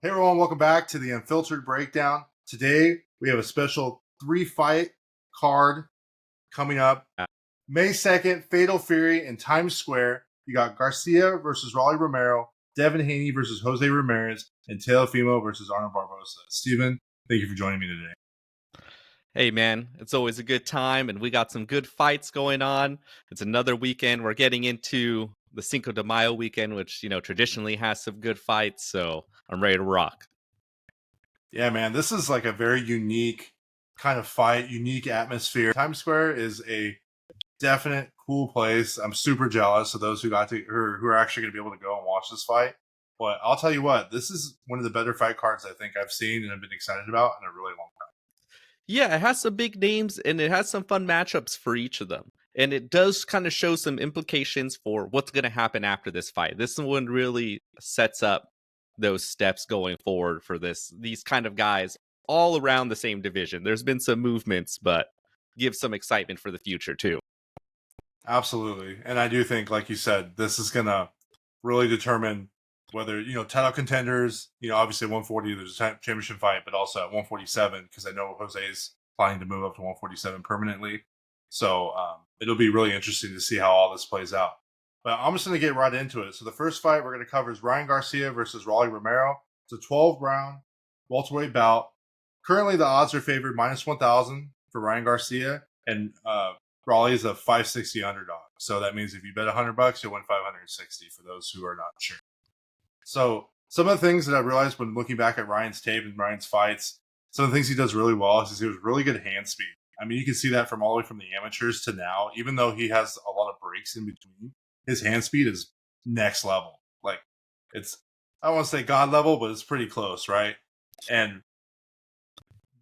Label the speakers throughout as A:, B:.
A: Hey everyone, welcome back to the Unfiltered Breakdown. Today we have a special 3-fight card coming up. May 2nd, Fatal Fury in Times Square. You got Garcia versus Rolando Romero, Devin Haney versus Jose Ramirez, and Teofimo versus Arnold Barboza. Steven, thank you for joining me today.
B: Hey man, it's always a good time, and we got some good fights going on. It's another weekend. We're getting into the Cinco de Mayo weekend, which, traditionally has some good fights, so I'm ready to rock.
A: Yeah, man, this is like a very unique kind of fight, unique atmosphere. Times Square is a definite cool place. I'm super jealous of those who are actually going to be able to go and watch this fight. But I'll tell you what, this is one of the better fight cards I think I've seen and have been excited about in a really long time.
B: Yeah, it has some big names, and it has some fun matchups for each of them. And it does kind of show some implications for what's going to happen after this fight. This one really sets up those steps going forward for these kind of guys all around the same division. There's been some movements, but gives some excitement for the future too.
A: Absolutely. And I do think, like you said, this is going to really determine whether, title contenders, obviously 140, there's a championship fight, but also at 147, because I know Jose's planning to move up to 147 permanently. So it'll be really interesting to see how all this plays out. But I'm just going to get right into it. So the first fight we're going to cover is Ryan Garcia versus Rolando Romero. It's a 12-round welterweight bout. Currently, the odds are favored minus 1,000 for Ryan Garcia, and Raleigh is a 560 underdog. So that means if you bet $100, you'll win 560 for those who are not sure. So some of the things that I realized when looking back at Ryan's tape and Ryan's fights, some of the things he does really well is he has really good hand speed. I mean, you can see that from all the way from the amateurs to now. Even though he has a lot of breaks in between, his hand speed is next level. Like, it's, I don't want to say God level, but it's pretty close, right? And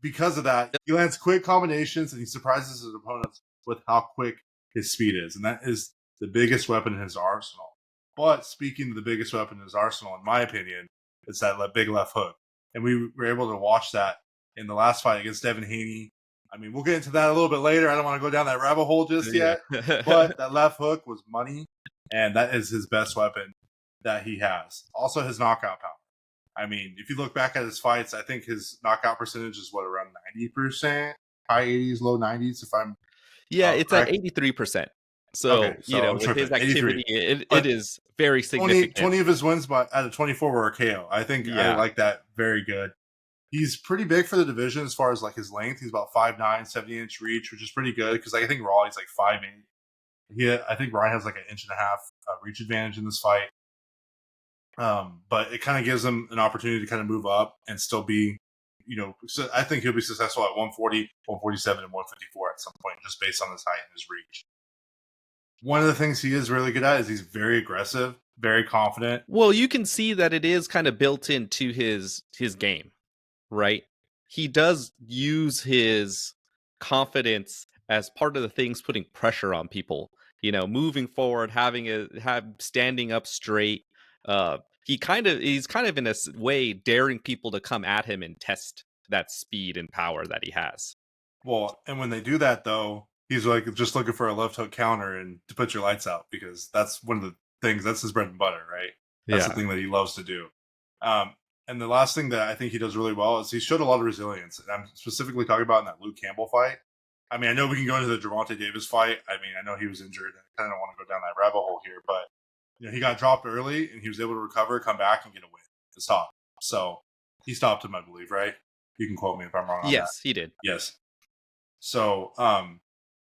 A: because of that, he lands quick combinations and he surprises his opponents with how quick his speed is. And that is the biggest weapon in his arsenal. But speaking of the biggest weapon in his arsenal, in my opinion, it's that big left hook. And we were able to watch that in the last fight against Devin Haney. I mean, we'll get into that a little bit later. I don't want to go down that rabbit hole just yet. But that left hook was money. And that is his best weapon that he has. Also, his knockout power. I mean, if you look back at his fights, I think his knockout percentage is around 90%, high 80s, low 90s. If I'm
B: it's
A: correct.
B: at 83%. So,
A: okay, so
B: with his activity, it is very significant.
A: 20 of his wins out of 24 were a KO. I think I like that very good. He's pretty big for the division as far as like his length. He's about 5'9", 70-inch reach, which is pretty good because I think Raleigh's like 5'8". I think Ryan has like an 1.5 inch reach advantage in this fight. But it kind of gives him an opportunity to kind of move up and still be, so I think he'll be successful at 140, 147, and 154 at some point, just based on his height and his reach. One of the things he is really good at is he's very aggressive, very confident.
B: Well, you can see that it is kind of built into his game, right? He does use his confidence as part of the things putting pressure on people. Moving forward, standing up straight. He's kind of in a way daring people to come at him and test that speed and power that he has.
A: Well, and when they do that, though, he's like just looking for a left hook counter and to put your lights out because that's one of the things, that's his bread and butter, right? That's the thing that he loves to do. And the last thing that I think he does really well is he showed a lot of resilience. And I'm specifically talking about in that Luke Campbell fight. I mean, I know we can go into the Gervonta Davis fight. I mean, I know he was injured. I kind of don't want to go down that rabbit hole here, but he got dropped early and he was able to recover, come back, and get a win to stop. So he stopped him, I believe, right? You can quote me if I'm wrong on that.
B: Yes, he did.
A: Yes. So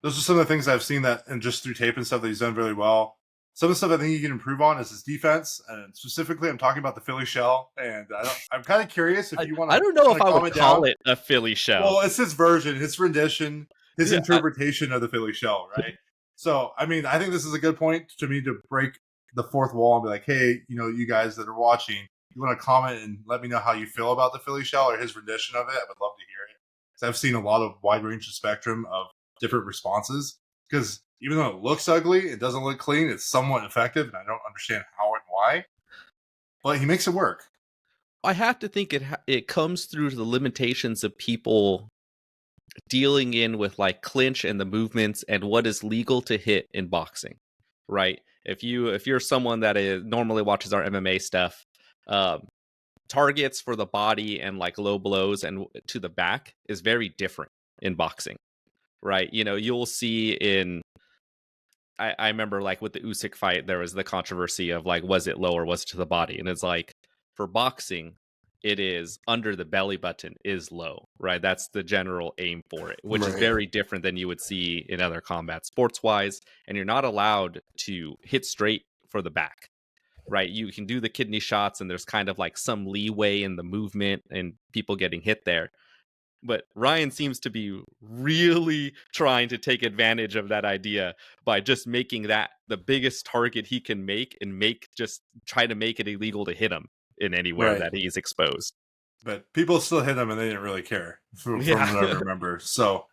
A: those are some of the things I've seen that, and just through tape and stuff, that he's done really well. Some of the stuff I think he can improve on is his defense, and specifically, I'm talking about the Philly shell. And I'm kind of curious if you want to.
B: I don't know if I would call it a Philly shell.
A: Well, it's his version, his rendition, his interpretation of the Philly shell, right? So, I mean, I think this is a good point to me to break the fourth wall and be like, hey, you guys that are watching, you want to comment and let me know how you feel about the Philly shell or his rendition of it. I would love to hear it. Because I've seen a lot of wide range of spectrum of different responses. Because even though it looks ugly, it doesn't look clean, it's somewhat effective, and I don't understand how and why. But he makes it work.
B: I have to think it comes through the limitations of people dealing in with like clinch and the movements and what is legal to hit in boxing, right? If you're someone that normally watches our MMA stuff, targets for the body and like low blows and to the back is very different in boxing, right? You know, you'll see in I remember like with the Usyk fight, there was the controversy of like, was it low or was it to the body? And it's like for boxing, it is under the belly button is low, right? That's the general aim for it, which is
A: Right.
B: very different than you would see in other combat sports wise. And you're not allowed to hit straight for the back, right? You can do the kidney shots, and there's kind of like some leeway in the movement and people getting hit there. But Ryan seems to be really trying to take advantage of that idea by just making that the biggest target he can make and just try to make it illegal to hit him in anywhere
A: Right.
B: that he's exposed.
A: But people still hit him and they didn't really care from
B: Yeah.
A: what I remember. So,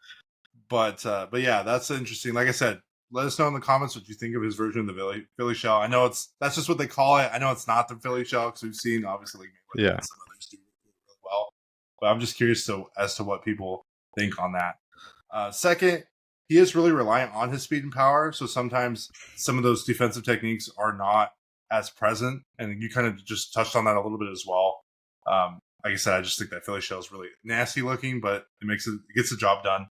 A: but yeah, that's interesting. Like I said, let us know in the comments what you think of his version of the Philly shell. I know that's just what they call it. I know it's not the Philly shell because we've seen obviously like Mayweather
B: Yeah.
A: and some others do it really well. But I'm just curious as to what people think on that. Second, he is really reliant on his speed and power. So sometimes some of those defensive techniques are not as present. And you kind of just touched on that a little bit as well. Like I said, I just think that Philly shell is really nasty looking, but it gets the job done.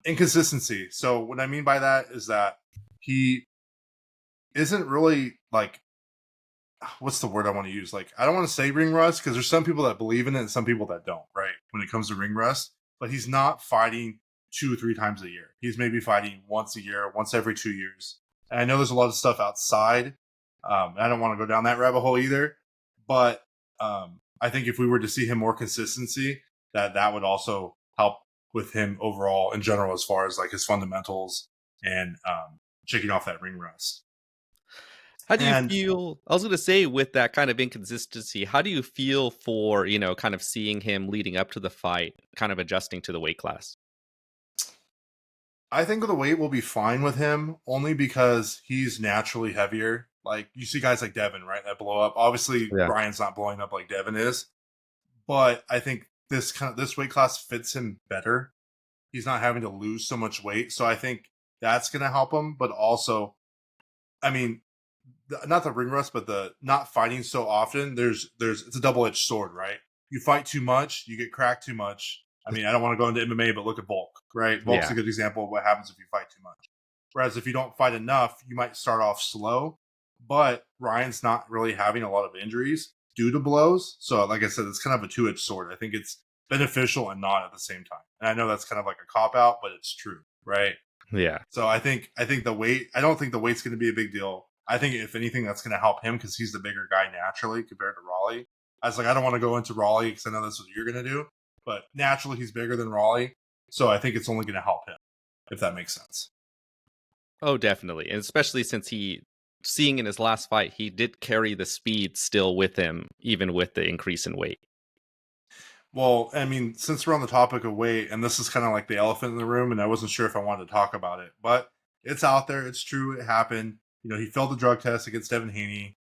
A: Inconsistency. So what I mean by that is that he isn't really like, what's the word I want to use? Like, I don't want to say ring rust because there's some people that believe in it and some people that don't, right? When it comes to ring rust, but he's not fighting 2 or 3 times a year. He's maybe fighting once a year, once every 2 years. And I know there's a lot of stuff outside. And I don't want to go down that rabbit hole either, but I think if we were to see him more consistency, that would also help with him overall in general, as far as like his fundamentals and checking off that ring rust.
B: How do you
A: And
B: feel? I was going to say, with that kind of inconsistency, how do you feel for, kind of seeing him leading up to the fight, kind of adjusting to the weight class?
A: I think the weight will be fine with him only because he's naturally heavier. Like you see guys like Devin, right, that blow up. Obviously,
B: Yeah.
A: Ryan's not blowing up like Devin is, but I think this weight class fits him better. He's not having to lose so much weight, so I think that's going to help him. But also, I mean, not the ring rust, but the not fighting so often. There's it's a double edged sword, right? You fight too much, you get cracked too much. I mean, I don't want to go into MMA, but look at Volk, right? Volk's
B: Yeah.
A: a good example of what happens if you fight too much. Whereas if you don't fight enough, you might start off slow. But Ryan's not really having a lot of injuries due to blows. So, like I said, it's kind of a two-edged sword. I think it's beneficial and not at the same time. And I know that's kind of like a cop out, but it's true, right?
B: Yeah.
A: So I think the weight. I don't think the weight's going to be a big deal. I think if anything, that's going to help him because he's the bigger guy naturally compared to Raleigh. I was like, I don't want to go into Raleigh because I know that's what you're going to do, but naturally he's bigger than Raleigh, so I think it's only going to help him, if that makes sense.
B: Oh, definitely. And especially since seeing in his last fight, he did carry the speed still with him, even with the increase in weight.
A: Well, I mean, since we're on the topic of weight, and this is kind of like the elephant in the room, and I wasn't sure if I wanted to talk about it, but it's out there. It's true. It happened. He failed the drug test against Devin Haney,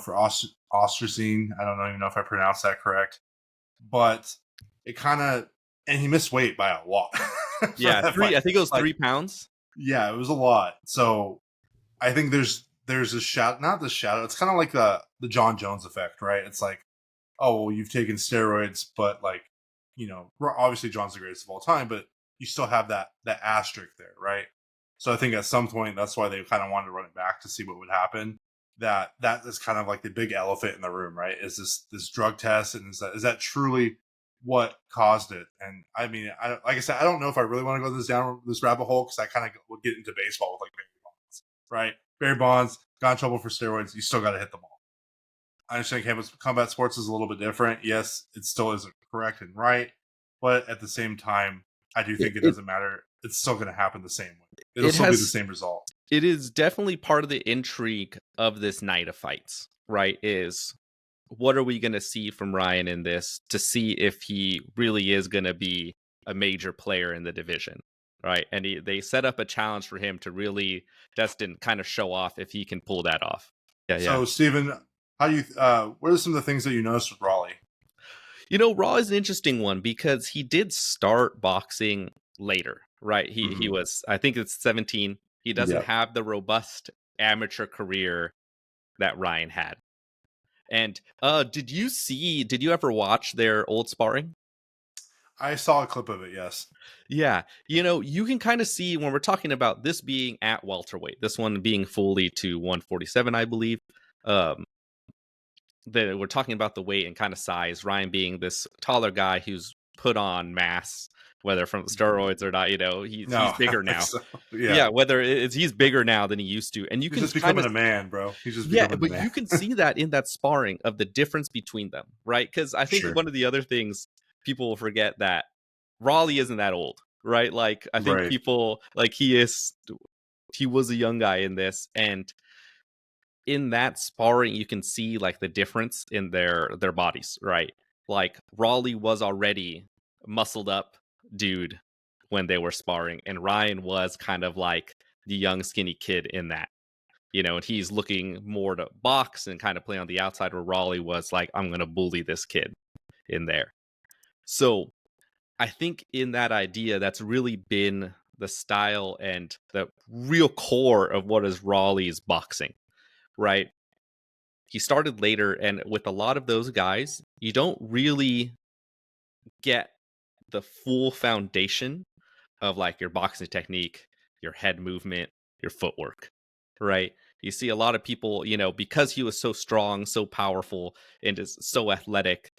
A: for ostracine. I don't even know if I pronounced that correct, but it kind of, and he missed weight by a lot.
B: Yeah, I think it was 3 pounds.
A: Yeah, it was a lot. So I think there's a shadow, not the shadow. It's kind of like the John Jones effect, right? It's like, oh, well, you've taken steroids, but like, obviously John's the greatest of all time, but you still have that asterisk there, right? So I think at some point that's why they kind of wanted to run it back to see what would happen. That is kind of like the big elephant in the room, right? Is this drug test, and is that truly what caused it? And I mean, like I said, I don't know if I really want to go this rabbit hole because I kind of would get into baseball with like Barry Bonds, right? Barry Bonds got in trouble for steroids. You still got to hit the ball. I understand combat sports is a little bit different. Yes, it still isn't correct and right, but at the same time, I do think it doesn't matter. It's still going to happen the same way. It'll still be the same result.
B: It is definitely part of the intrigue of this night of fights, right? Is what are we going to see from Ryan in this to see if he really is going to be a major player in the division, right? And they set up a challenge for him to really Destin kind of show off if he can pull that off.
A: So, Steven, how do you? What are some of the things that you noticed with Raleigh?
B: Raw is an interesting one because he did start boxing later, right? He was, I think it's 17. He doesn't have the robust amateur career that Ryan had. And did you ever watch their old sparring?
A: I saw a clip of it. Yes.
B: Yeah, you can kind of see when we're talking about this being at welterweight, this one being fully to 147, I believe. Um, that we're talking about the weight and kind of size. Ryan being this taller guy who's put on mass, whether from the steroids or not. He's
A: No, I
B: bigger
A: think
B: now.
A: so. Yeah.
B: Yeah, whether it's he's bigger now than he used to, and you
A: He's
B: can
A: just
B: kind
A: becoming
B: of
A: a man, bro. He's just
B: yeah,
A: becoming a
B: but
A: man.
B: you can see that in that sparring of the difference between them, right? Because I think
A: Sure.
B: one of the other things people will forget that Raleigh isn't that old, right? Like I think
A: Right.
B: people like he was a young guy in this, and in that sparring you can see like the difference in their bodies, right? Like Raleigh was already muscled up dude when they were sparring, and Ryan was kind of like the young skinny kid in that, and he's looking more to box and kind of play on the outside, where Raleigh was like, I'm going to bully this kid in there. So I think in that idea, that's really been the style and the real core of what is Raleigh's boxing, right? He started later, and with a lot of those guys, you don't really get the full foundation of like your boxing technique, your head movement, your footwork, right? You see a lot of people, because he was so strong, so powerful, and is so athletic.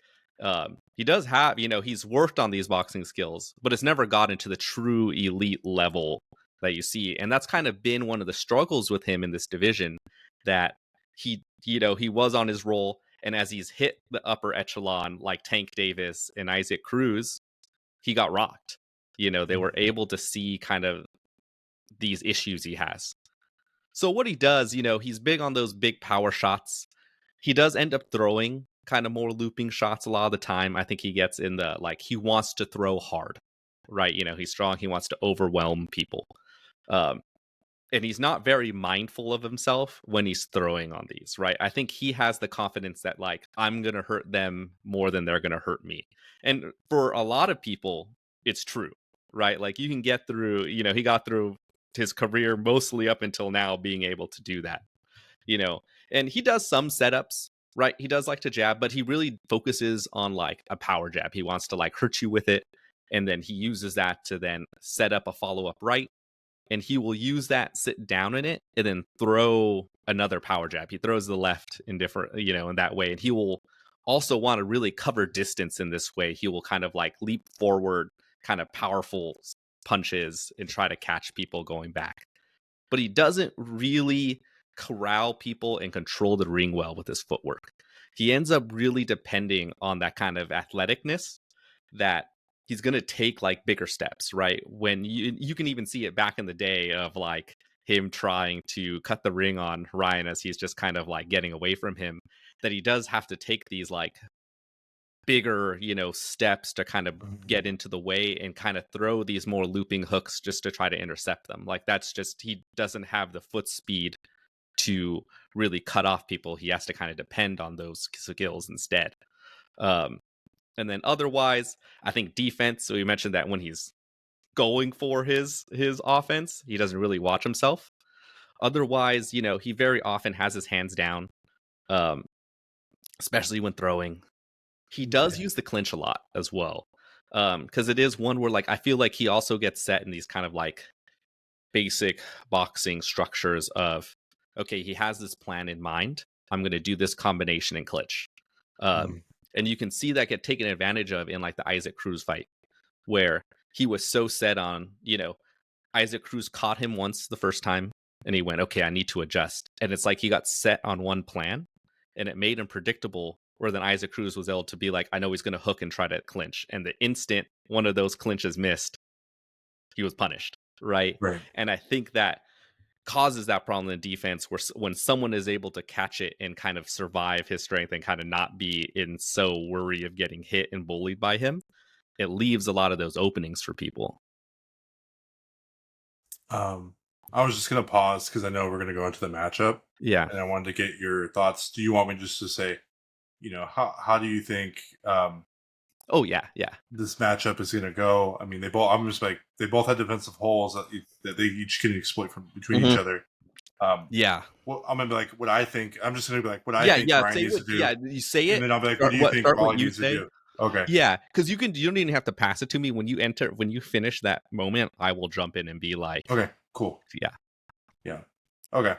B: He does have, he's worked on these boxing skills, but it's never gotten to the true elite level that you see. And that's kind of been one of the struggles with him in this division, that he was on his roll. And as he's hit the upper echelon, like Tank Davis and Isaac Cruz, he got rocked. They were able to see kind of these issues he has. So what he does, he's big on those big power shots. He does end up throwing kind of more looping shots a lot of the time. I think he gets in the like he wants to throw hard, right? He's strong. He wants to overwhelm people. Um, and he's not very mindful of himself when he's throwing on these, right? I think he has the confidence that like I'm going to hurt them more than they're going to hurt me. And for a lot of people, it's true, right? Like you can get through, he got through his career mostly up until now being able to do that, you know. And he does some setups, right? He does like to jab, but he really focuses on like a power jab. He wants to like hurt you with it, and then he uses that to then set up a follow-up right, and he will use that, sit down in it, and then throw another power jab. He throws the left in different, in that way. And he will also want to really cover distance in this way. He will kind of like leap forward, kind of powerful punches and try to catch people going back. But he doesn't really corral people and control the ring well with his footwork. He ends up really depending on that kind of athleticness that he's going to take like bigger steps, right? When you can even see it back in the day of like him trying to cut the ring on Ryan as he's just kind of like getting away from him, that he does have to take these like bigger, steps to kind of get into the way and kind of throw these more looping hooks just to try to intercept them. Like that's just, he doesn't have the foot speed to really cut off people. He has to kind of depend on those skills instead. And then otherwise, I think defense. So you mentioned that when he's going for his offense, he doesn't really watch himself. Otherwise, he very often has his hands down, um, especially when throwing. He does use the clinch a lot as well, because it is one where like I feel like he also gets set in these kind of like basic boxing structures of, okay, he has this plan in mind. I'm going to do this combination and clinch. And you can see that get taken advantage of in like the Isaac Cruz fight, where he was so set on, Isaac Cruz caught him once the first time and he went, okay, I need to adjust. And it's like he got set on one plan and it made him predictable, where then Isaac Cruz was able to be like, I know he's going to hook and try to clinch. And the instant one of those clinches missed, he was punished, right?
A: Right.
B: And I think that causes that problem in defense, where when someone is able to catch it and kind of survive his strength and kind of not be in so worry of getting hit and bullied by him, it leaves a lot of those openings for people.
A: I was just gonna pause because I know we're gonna go into the matchup,
B: Yeah.
A: and I wanted to get your thoughts. Do you want me just to say, how do you think
B: Oh yeah, yeah.
A: this matchup is gonna go? I mean, they both. I'm just like they both had defensive holes that they each can exploit from between each other.
B: Yeah.
A: Well, I'm gonna be like what I think. I'm just gonna be like what I
B: Yeah,
A: think
B: yeah,
A: Ryan
B: say
A: needs
B: what
A: to do,
B: yeah, you say
A: and
B: it,
A: then I'll be like, what do you think
B: start what
A: Raleigh
B: you
A: needs to
B: say.
A: do? Okay.
B: Yeah, because you don't even have to pass it to me. When you finish that moment, I will jump in and be like,
A: Okay. Cool.
B: yeah.
A: Yeah. Okay.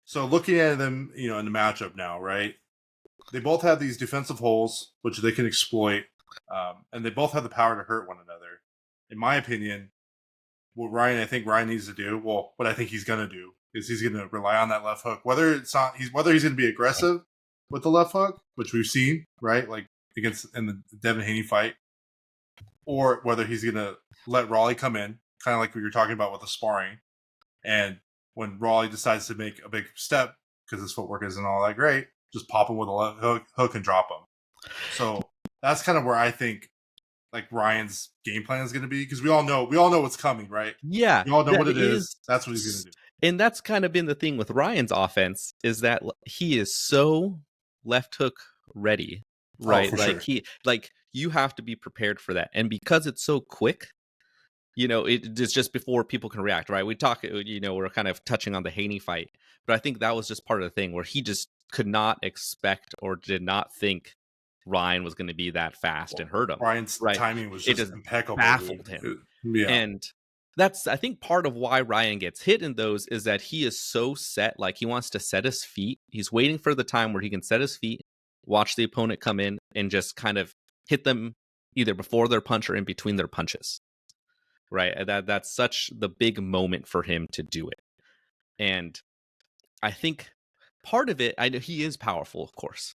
A: So looking at them, in the matchup now, right? They both have these defensive holes which they can exploit, and they both have the power to hurt one another. In my opinion, I think Ryan needs to do, well, what I think he's gonna do is he's gonna rely on that left hook. Whether he's gonna be aggressive with the left hook, which we've seen, right, like against in the Devin Haney fight, or whether he's gonna let Raleigh come in, kind of like we were talking about with the sparring, and when Raleigh decides to make a big step because his footwork isn't all that great, just pop him with a left hook and drop him. So that's kind of where I think like Ryan's game plan is going to be, because we all know what's coming, right?
B: Yeah,
A: We all know
B: that
A: what it is.
B: is
A: That's what he's going to do.
B: and that's kind of been the thing with Ryan's offense is that he is so left hook ready,
A: Oh,
B: right?
A: for sure.
B: You have to be prepared for that. And because it's so quick, it's just before people can react, right? We're kind of touching on the Haney fight, but I think that was just part of the thing where he just could not expect or did not think Ryan was going to be that fast and hurt him,
A: Ryan's
B: right?
A: timing was
B: It
A: just
B: just
A: impeccable, dude.
B: baffled him.
A: Yeah.
B: And that's, I think, part of why Ryan gets hit in those is that he is so set, like he wants to set his feet. He's waiting for the time where he can set his feet, watch the opponent come in, and just kind of hit them either before their punch or in between their punches. Right? That's such the big moment for him to do it. And I think part of it, I know he is powerful, of course,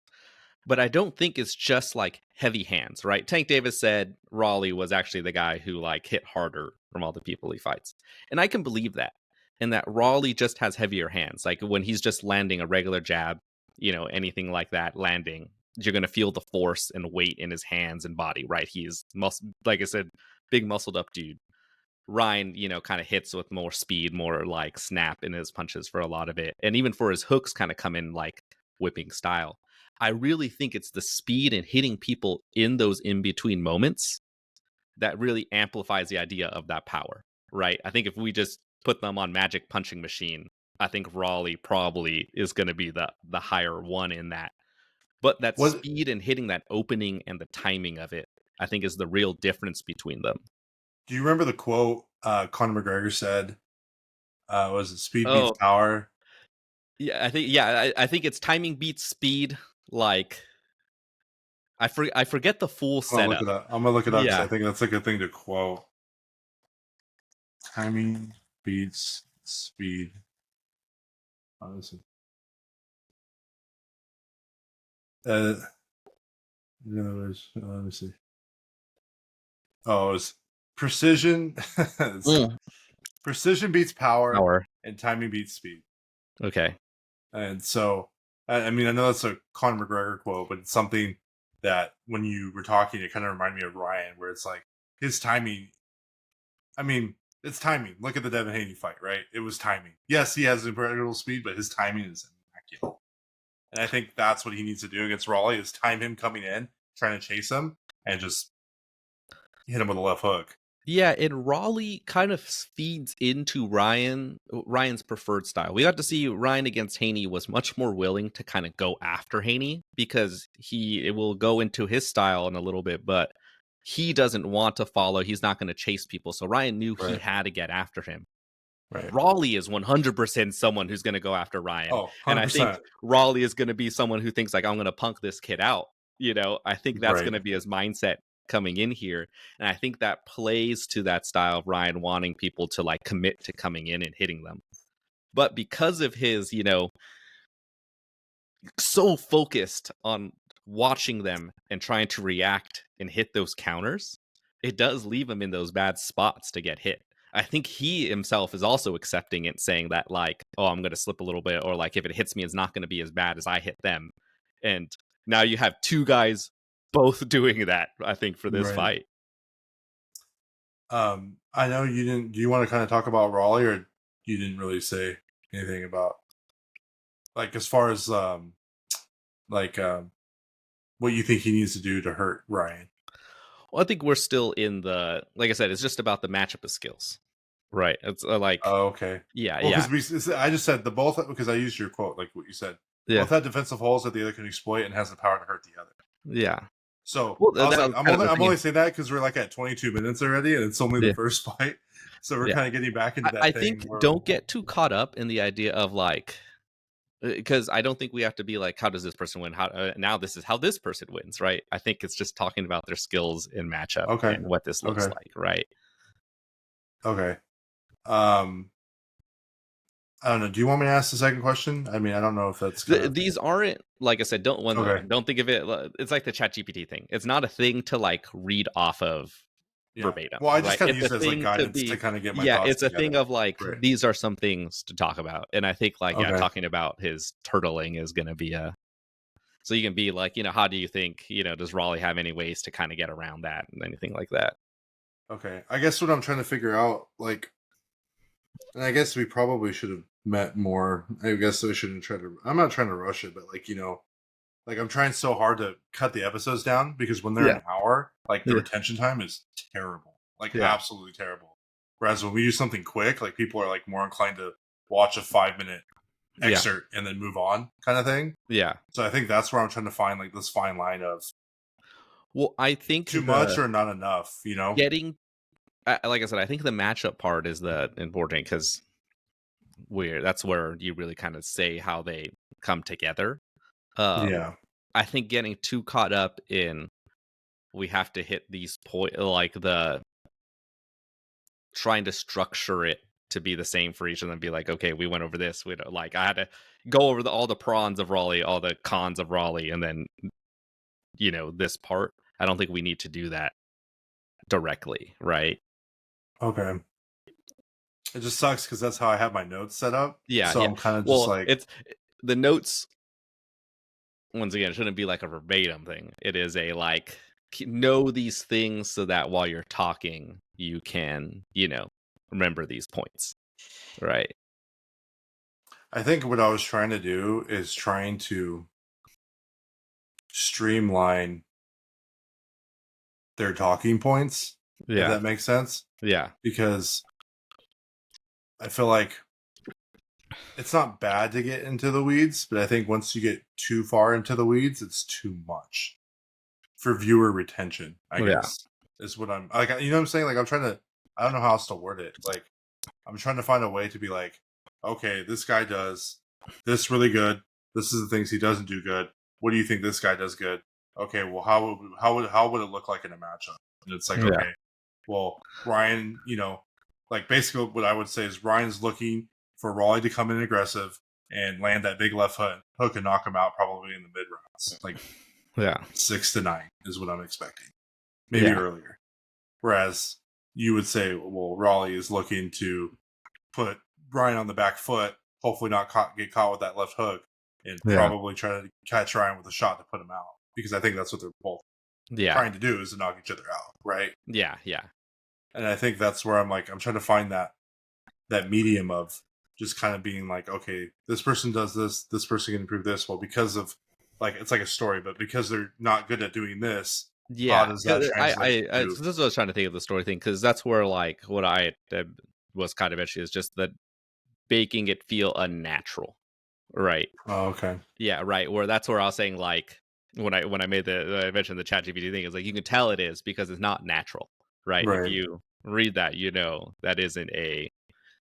B: but I don't think it's just like heavy hands, right? Tank Davis said Raleigh was actually the guy who like hit harder from all the people he fights. And I can believe that. And that Raleigh just has heavier hands. Like when he's just landing a regular jab, anything like that landing, you're going to feel the force and weight in his hands and body, right? He's like I said, big muscled up dude. Ryan, kind of hits with more speed, more like snap in his punches for a lot of it. And even for his hooks kind of come in like whipping style. I really think it's the speed and hitting people in those in between moments that really amplifies the idea of that power, right? I think if we just put them on Magic Punching Machine, I think Raleigh probably is going to be the higher one in that. But that
A: What
B: speed and hitting that opening and the timing of it, I think is the real difference between them.
A: do you remember the quote Conor McGregor said? Was it speed beats
B: Oh,
A: power?
B: I think it's timing beats speed. Like I forget the full
A: I'm gonna look
B: setup.
A: it up. I'm gonna look it up because I
B: Yeah.
A: think that's a good thing to quote. Timing beats speed. Honestly. Uh, let me see. Oh, it's precision.
B: Mm.
A: Precision beats power,
B: Power.
A: and timing beats speed.
B: Okay.
A: And so, I mean, I know that's a Conor McGregor quote, but it's something that when you were talking, it kind of reminded me of Ryan, where it's like his timing. I mean, it's timing. Look at the Devin Haney fight, right? It was timing. Yes, he has incredible speed, but his timing is immaculate. And I think that's what he needs to do against Raleigh is time him coming in, trying to chase him, and just hit him with a left hook.
B: Yeah, and Raleigh kind of feeds into Ryan's preferred style. We got to see Ryan against Haney was much more willing to kind of go after Haney because it will go into his style in a little bit, but he doesn't want to follow. He's not going to chase people. So Ryan knew he
A: Right.
B: had to get after him.
A: Right.
B: Raleigh is 100% someone who's going to go after Ryan.
A: Oh,
B: And I think
A: 100%.
B: Raleigh is going to be someone who thinks like I'm going to punk this kid out. I think that's
A: Right.
B: going to be his mindset coming in here. And I think that plays to that style of Ryan wanting people to like commit to coming in and hitting them. But because of his, so focused on watching them and trying to react and hit those counters, it does leave him in those bad spots to get hit. I think he himself is also accepting it, saying that like, oh, I'm going to slip a little bit, or like if it hits me, it's not going to be as bad as I hit them. And now you have two guys both doing that, I think, for this
A: Right.
B: fight.
A: I know you didn't. Do you want to kind of talk about Raleigh, or you didn't really say anything about like as far as like what you think he needs to do to hurt Ryan?
B: Well, I think we're still like I said, it's just about the matchup of skills, right? It's like,
A: Oh, okay.
B: yeah,
A: Well,
B: yeah,
A: because I just said the both because I used your quote, like what you said.
B: yeah,
A: Both had defensive holes that the other can exploit and has the power to hurt the other.
B: yeah.
A: So
B: Well,
A: I was
B: that
A: like,
B: was kind of the
A: I'm
B: thing.
A: only saying that because we're like at 22 minutes already, and it's only the
B: Yeah,
A: first fight. So we're
B: yeah.
A: kind of getting back into
B: I
A: that thing
B: think
A: where
B: don't get too caught up in the idea of like, because I don't think we have to be like, how does this person win? How now this is how this person wins, right? I think it's just talking about their skills in matchup
A: okay,
B: and what this looks
A: okay,
B: like, right?
A: okay. Um, I don't know. Do you want me to ask the second question? I mean, I don't know if that's kind of
B: These aren't, like I said,
A: okay.
B: don't think of it. It's like the Chat GPT thing. It's not a thing to like read off of
A: Yeah.
B: verbatim,
A: Well, I just
B: right?
A: kind of
B: It's a
A: use it as like
B: thing to
A: guidance to
B: be,
A: kind of get my
B: yeah,
A: thoughts
B: it's a thing
A: together.
B: of like,
A: Right.
B: these are some things to talk about. And I think like, yeah,
A: Okay.
B: talking about his turtling is going to be a, so you can be like, how do you think, does Raleigh have any ways to kind of get around that and anything like that?
A: Okay. I guess what I'm trying to figure out, like, and I guess we probably should have met more. I guess I shouldn't try to. I'm not trying to rush it, but like like I'm trying so hard to cut the episodes down because when they're
B: Yeah.
A: an hour, like the
B: Yeah.
A: retention time is terrible, like
B: Yeah.
A: absolutely terrible. Whereas when we do something quick, like people are like more inclined to watch a 5 minute
B: Yeah.
A: excerpt and then move on, kind of thing.
B: Yeah.
A: So I think that's where I'm trying to find like this fine line of
B: Well, I think
A: too much or not enough.
B: getting, like I said, I think the matchup part is the important because that's where you really kind of say how they come together.
A: Yeah.
B: I think getting too caught up in we have to hit these point, like the trying to structure it to be the same for each of them, be like, okay, we went over this, we like I had to go over all the prawns of Raleigh, all the cons of Raleigh, and then this part. I don't think we need to do that directly, right?
A: Okay. It just sucks because that's how I have my notes set up.
B: Yeah,
A: So
B: yeah.
A: I'm kind of just
B: Well,
A: like,
B: it's the notes, once again, it shouldn't be like a verbatim thing. It is a like know these things so that while you're talking, you can, remember these points, right?
A: I think what I was trying to do is trying to streamline their talking points, if
B: Yeah,
A: that makes sense.
B: yeah,
A: Because I feel like it's not bad to get into the weeds, but I think once you get too far into the weeds, it's too much for viewer retention, I
B: yeah,
A: guess, is what I'm like. You know what I'm saying? Like, I don't know how else to word it. Like, I'm trying to find a way to be like, okay, this guy does this really good. This is the things he doesn't do good. What do you think this guy does good? Okay, well, how would it look like in a matchup? And it's like,
B: yeah,
A: okay, well, Ryan, like basically what I would say is Ryan's looking for Raleigh to come in aggressive and land that big left hook and knock him out probably in the mid rounds, like
B: yeah,
A: 6 to 9 is what I'm expecting, maybe
B: yeah,
A: earlier. Whereas you would say, well, Raleigh is looking to put Ryan on the back foot, hopefully not get caught with that left hook, and
B: yeah,
A: probably try to catch Ryan with a shot to put him out. Because I think that's what they're both
B: yeah,
A: trying to do is to knock each other out, right?
B: yeah, yeah,
A: And I think that's where I'm like, I'm trying to find that medium of just kind of being like, okay, this person does this person can improve this. Well, because of like it's like a story, but because they're not good at doing this, how
B: yeah.
A: does that translate to?
B: This is what I was trying to think of the story thing because that's where like what I was kind of itchy is just that making it feel unnatural, right?
A: Oh, okay,
B: Yeah, right. Where that's where I was saying like when I made I mentioned the ChatGPT thing is like you can tell it is because it's not natural, right? If
A: right,
B: you read that, that isn't a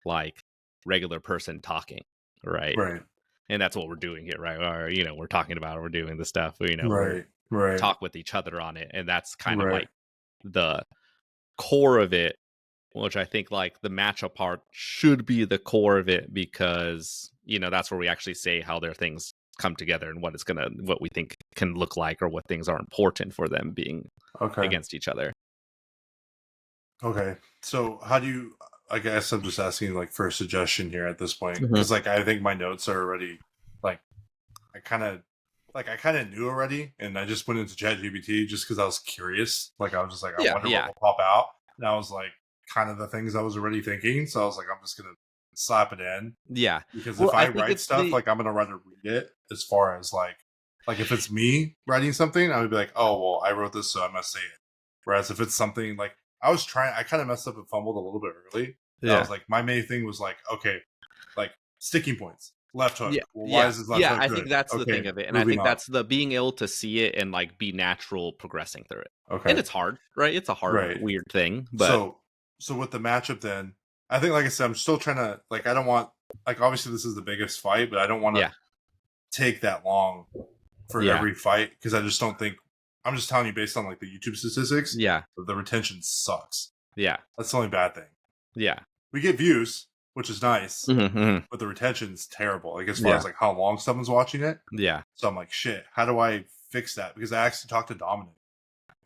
B: like regular person talking, right?
A: right,
B: And that's what we're doing here, right? Or we're talking about it, we're doing the stuff, we're
A: right, right,
B: talk with each other on it, and that's kind of
A: right.
B: like the core of it, which I think like the matchup part should be the core of it because that's where we actually say how their things come together and what we think can look like or what things are important for them being
A: Okay,
B: against each other.
A: okay. So how do you? I guess I'm just asking like for a suggestion here at this point
B: Mhm.
A: because like I think my notes are already like I kind of I kind of knew already, and I just went into ChatGPT just because I was curious. Like I was just like, I
B: Yeah,
A: wonder what
B: yeah,
A: will pop out, and I was like, kind of the things I was already thinking. So I was like, I'm just gonna slap it in
B: yeah.
A: because
B: Well,
A: if
B: I
A: I
B: think
A: write
B: it's
A: stuff, like I'm gonna rather read it. As far as like if it's me writing something, I would be like, oh well, I wrote this, so I must say it. Whereas if it's something like I kind of messed up and fumbled a little bit early That was like my main thing was like, okay, like sticking points, left hook.
B: Yeah,
A: Well, why
B: yeah,
A: is his left
B: yeah.
A: hook
B: I
A: good?
B: think that's the thing
A: Okay,
B: of it, and I
A: moving
B: think
A: on.
B: that's the being able to see it and like be natural progressing through it. And
A: Okay,
B: it's hard, right? It's a hard,
A: right.
B: weird thing, but
A: So with the matchup, then I think, like I said, I'm still trying to like. I don't want like obviously this is the biggest fight, but I don't want to
B: yeah,
A: take that long for
B: yeah,
A: every fight because I just don't think. I'm just telling you based on like the YouTube statistics,
B: yeah,
A: the retention sucks.
B: yeah,
A: That's the only bad thing.
B: yeah,
A: We get views, which is nice,
B: hmm
A: but the retention's terrible. Like as far
B: yeah,
A: as like how long someone's watching it.
B: yeah.
A: So I'm like, shit, how do I fix that? Because I actually talked to Dominic.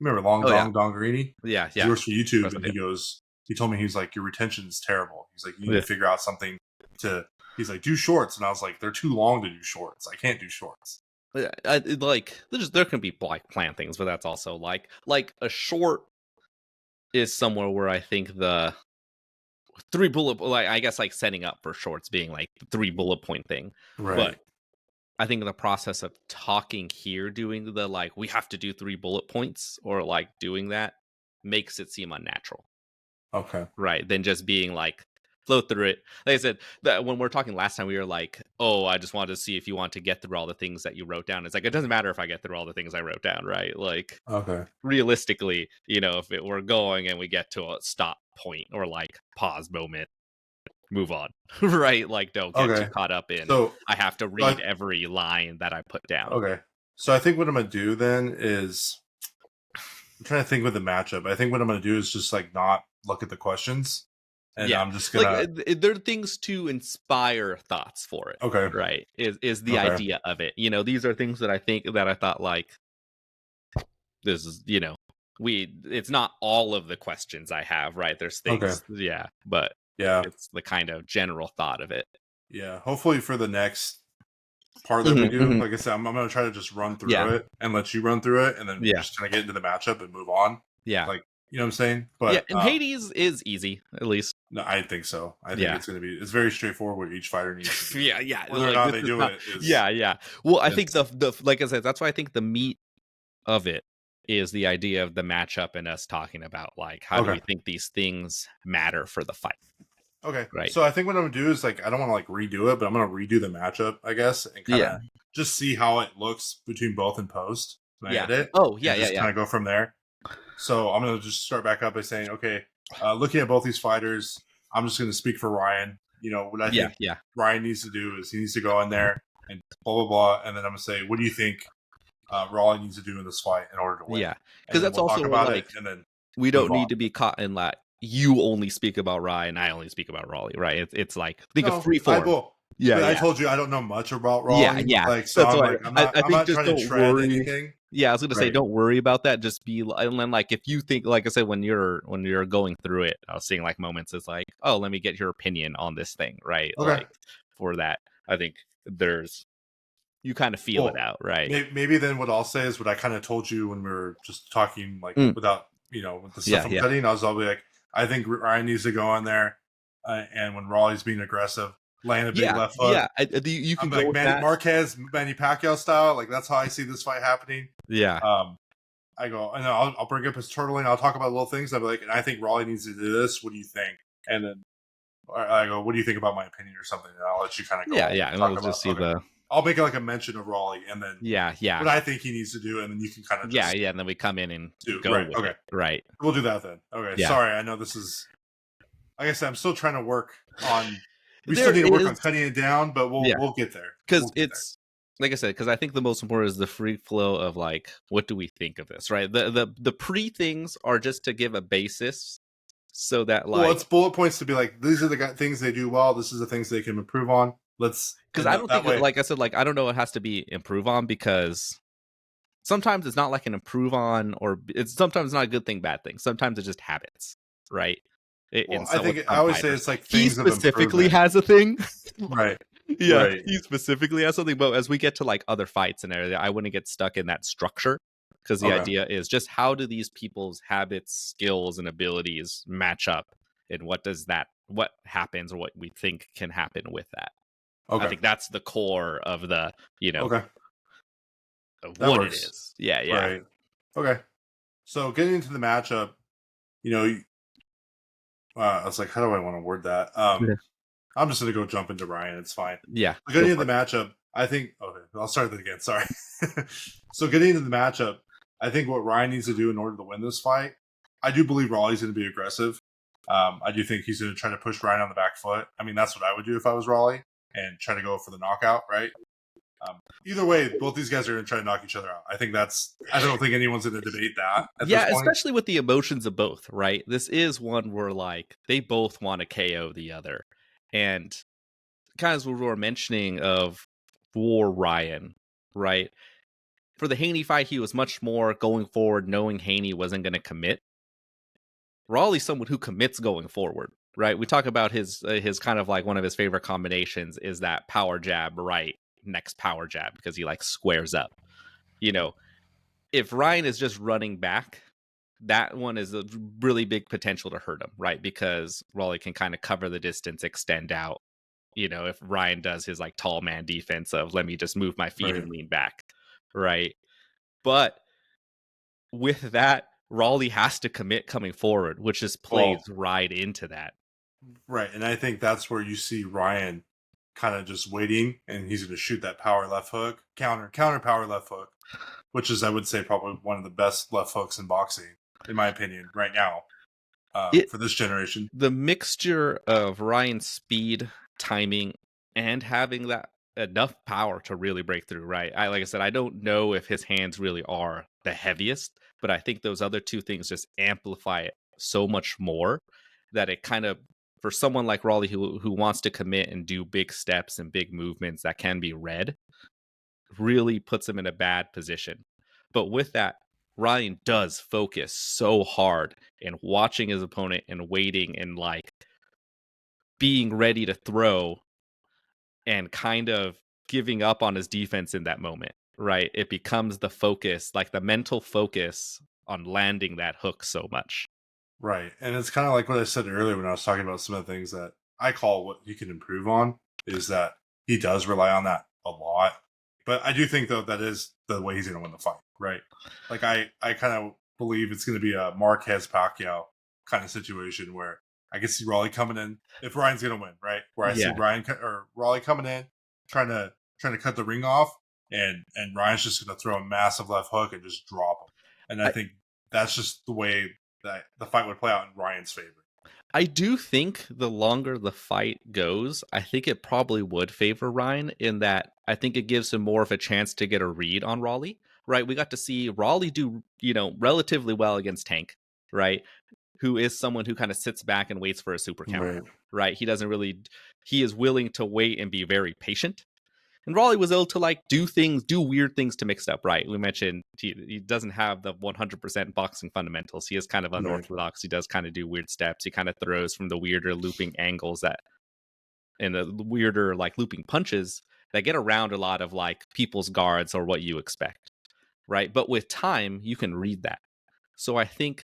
A: Remember Long
B: Oh yeah,
A: Dong Dongarini?
B: yeah,
A: He
B: yeah.
A: works for YouTube,
B: Rest
A: and
B: of it.
A: he told me, he's like, your retention's terrible. He's like, you need
B: Yeah.
A: to figure out something to. He's like, do shorts, and I was like, they're too long to do shorts. I can't do shorts.
B: Like there can be like plan things, but that's also like a short is somewhere where I think the three bullet, like I guess like setting up for shorts being like the 3 bullet point thing, but
A: Right.
B: I think the process of talking here, doing the like we have to do 3 bullet points or like doing that makes it seem unnatural,
A: Okay.
B: right? Than just being like flow through it. Like I said, that when we're talking last time, we were like, "Oh, I just wanted to see if you want to get through all the things that you wrote down." It's like it doesn't matter if I get through all the things I wrote down, right? Like
A: Okay.
B: realistically, if we're going and we get to a stop point or like pause moment, move on, right? Like don't get too
A: Okay.
B: caught up in
A: So,
B: I have to read every line that I put down.
A: okay. So I think what I'm gonna do then is I'm trying to think with the matchup. I think what I'm gonna do is just like not look at the questions, and
B: Yeah,
A: I'm just
B: like
A: gonna.
B: there are things to inspire thoughts for it,
A: Okay.
B: right? Is the
A: Okay.
B: idea of it. These are things that I thought like this is, it's not all of the questions I have, right? There's
A: Okay.
B: things, yeah, but
A: Yeah.
B: it's the kind of general thought of it.
A: Yeah. Hopefully for the next part that we
B: Mhm,
A: do,
B: mhm.
A: like I said, I'm gonna try to just run through
B: Yeah,
A: it and let you run through it, and then
B: yeah,
A: just kind of get into the matchup and move on.
B: yeah,
A: Like, you know what I'm saying?
B: yeah.
A: But
B: And Hades is easy, at least.
A: no, I think so. I think
B: Yeah,
A: it's very straightforward what each fighter needs to do.
B: yeah, yeah.
A: Whether or
B: Like
A: not
B: this
A: they
B: is
A: do
B: not.
A: it is
B: Yeah, yeah. Well, I think
A: it's
B: the like I said, that's why I think the meat of it is the idea of the matchup and us talking about like how do
A: okay.
B: we think these things matter for the fight,
A: Okay.
B: right?
A: So I think what I'm gonna do is like I don't want to like redo it, but I'm gonna redo the matchup, I guess, and kind
B: Yeah,
A: of just see how it looks between both in post when I
B: yeah.
A: edit,
B: Oh, yeah,
A: and
B: yeah,
A: just
B: yeah,
A: kind of go from there. So I'm gonna just start back up by saying, okay, looking at both these fighters, I'm just gonna speak for Ryan. What I
B: yeah,
A: think
B: yeah,
A: Ryan needs to do is he needs to go in there and blah blah blah, and then I'm gonna say, what do you think Raleigh needs to do in this fight in order to win?
B: yeah.
A: And
B: Because
A: then
B: that's
A: we'll talk
B: also where
A: about it,
B: like
A: and then
B: we
A: move
B: don't
A: on.
B: need to be caught in that you only speak about Ryan, I only speak about Raleigh, right? It's like think of
A: No,
B: free
A: I
B: form.
A: will.
B: Yeah,
A: But I
B: yeah.
A: told you I don't know much about
B: Yeah,
A: Raleigh.
B: yeah.
A: Like, so
B: That's
A: I'm
B: why
A: like, I'm
B: I
A: not, I'm
B: think
A: not
B: just
A: trying to
B: don't
A: tread
B: worry.
A: anything.
B: Yeah, I was gonna say
A: Right.
B: don't worry about that. Just be and then like if you think like I said when you're going through it, I was seeing like moments it's like, oh, let me get your opinion on this thing, right?
A: Okay.
B: Like for that, I think there's you kind of feel it
A: Well,
B: out, right?
A: maybe then what I'll say is what I kind of told you when we were just talking, like
B: Mm.
A: without, with the
B: Yeah,
A: stuff I'm
B: yeah,
A: cutting. I'll be like, I think Ryan needs to go in there, and when Raleigh's being aggressive, land a big
B: yeah,
A: left hook.
B: yeah. You
A: I'm
B: could go
A: like
B: with that.
A: Manny Pacquiao style. Like that's how I see this fight happening.
B: Yeah,
A: I go, and then I'll bring up his turtling. I'll talk about little things. I'll be like, and I think Raleigh needs to do this. What do you think? And then I go, what do you think about my opinion or something? And I'll let you kind of go
B: yeah,
A: on
B: yeah.
A: and
B: And
A: talk
B: we'll
A: about.
B: just see
A: Okay,
B: the
A: I'll make like a mention of Raleigh, and then
B: yeah, yeah,
A: what I think he needs to do, and then you can kind of
B: yeah,
A: just
B: yeah. And then we come in and
A: do
B: go
A: right.
B: with
A: Okay,
B: it, right?
A: we'll do that then. Okay,
B: Yeah.
A: sorry, I know this is like I said, I'm still trying to work on. We still
B: There
A: need to work on
B: is,
A: cutting it down, but
B: yeah.
A: we'll get there.
B: Because
A: We'll get there.
B: it's like I said, because I think the most important is the free flow of like what do we think of this, right? The pre things are just to give a basis so that
A: Well,
B: like
A: it's bullet points to be like these are the things they do well. This is the things they can improve on. Let's
B: because
A: and
B: I don't
A: that
B: think
A: way.
B: like I said like I don't know it has to be improve on because sometimes it's not like an improve on or it's sometimes not a good thing bad thing sometimes it's just habits, right?
A: Well,
B: In
A: I
B: some with
A: think I
B: some
A: always say
B: fighters
A: it's like
B: he
A: things of
B: specifically
A: improvement.
B: has a thing.
A: Right.
B: Yeah,
A: Right.
B: he specifically has something, but as we get to like other fights and everything, I wouldn't get stuck in that structure because the
A: Okay.
B: idea is just how do these people's habits, skills, and abilities match up, and what happens or what we think can happen with that. I
A: Okay.
B: think that's the core of the
A: Okay.
B: of
A: That
B: what it
A: works.
B: is. Yeah, yeah,
A: Right. Okay. So getting into the matchup, you know, I was like, how do I want to word that?
B: Yeah.
A: I'm just gonna go jump into Ryan. It's fine.
B: Yeah, go
A: Getting into
B: for
A: the
B: it.
A: matchup, I think. Okay, I'll start that again. Sorry. So getting into the matchup, I think what Ryan needs to do in order to win this fight, I do believe Raleigh's going to be aggressive. I do think he's going to try to push Ryan on the back foot. I mean, that's what I would do if I was Raleigh and try to go for the knockout, right? Either way, both these guys are going to try to knock each other out. I think that's. I don't think anyone's going to debate that at this
B: Yeah,
A: point.
B: especially with the emotions of both, right? This is one where like they both want to KO the other. And kind of as we were mentioning of for Ryan, right? For the Haney fight, he was much more going forward, knowing Haney wasn't going to commit. Raleigh's someone who commits going forward, right? We talk about his kind of like one of his favorite combinations is that power jab right next power jab because he like squares up. You know, if Ryan is just running back, that one is a really big potential to hurt him, right? Because Raleigh can kind of cover the distance, extend out. You know, if Ryan does his like tall man defense of let me just move my feet
A: Right.
B: and lean back, right? But with that, Raleigh has to commit coming forward, which just plays
A: Well,
B: right into that.
A: right, and I think that's where you see Ryan kind of just waiting, and he's going to shoot that power left hook, counter power left hook, which is I would say probably one of the best left hooks in boxing, in my opinion, right now
B: It
A: for this generation.
B: the mixture of Ryan's speed, timing, and having that enough power to really break through, right? I like I said, I don't know if his hands really are the heaviest, but I think those other two things just amplify it so much more that it kind of for someone like Raleigh who wants to commit and do big steps and big movements that can be read, really puts him in a bad position. But with that, Ryan does focus so hard in watching his opponent and waiting and like being ready to throw and kind of giving up on his defense in that moment, right? It becomes the focus, like the mental focus on landing that hook so much.
A: Right, and it's kind of like what I said earlier when I was talking about some of the things that I call what he can improve on is that he does rely on that a lot. But I do think though that is the way he's going to win the fight, right? Like I kind of believe it's going to be a Marquez Pacquiao kind of situation where I can see Raleigh coming in if Ryan's going to win, right? Where I see
B: Yeah.
A: Ryan or Raleigh coming in trying to cut the ring off, and Ryan's just going to throw a massive left hook and just drop him. And I
B: I,
A: think that's just the way that the fight would play out in Ryan's favor.
B: I do think the longer the fight goes, I think it probably would favor Ryan in that I think it gives him more of a chance to get a read on Raleigh, right? We got to see Raleigh do, relatively well against Tank, right? Who is someone who kind of sits back and waits for a super counter,
A: Right.
B: right? He is willing to wait and be very patient. And Raleigh was able to like do weird things to mix it up, right? We mentioned he doesn't have the 100% boxing fundamentals. He is kind of
A: Right.
B: unorthodox. He does kind of do weird steps. He kind of throws from the weirder looping angles and the weirder like looping punches that get around a lot of like people's guards or what you expect, right? But with time, you can read that. So I think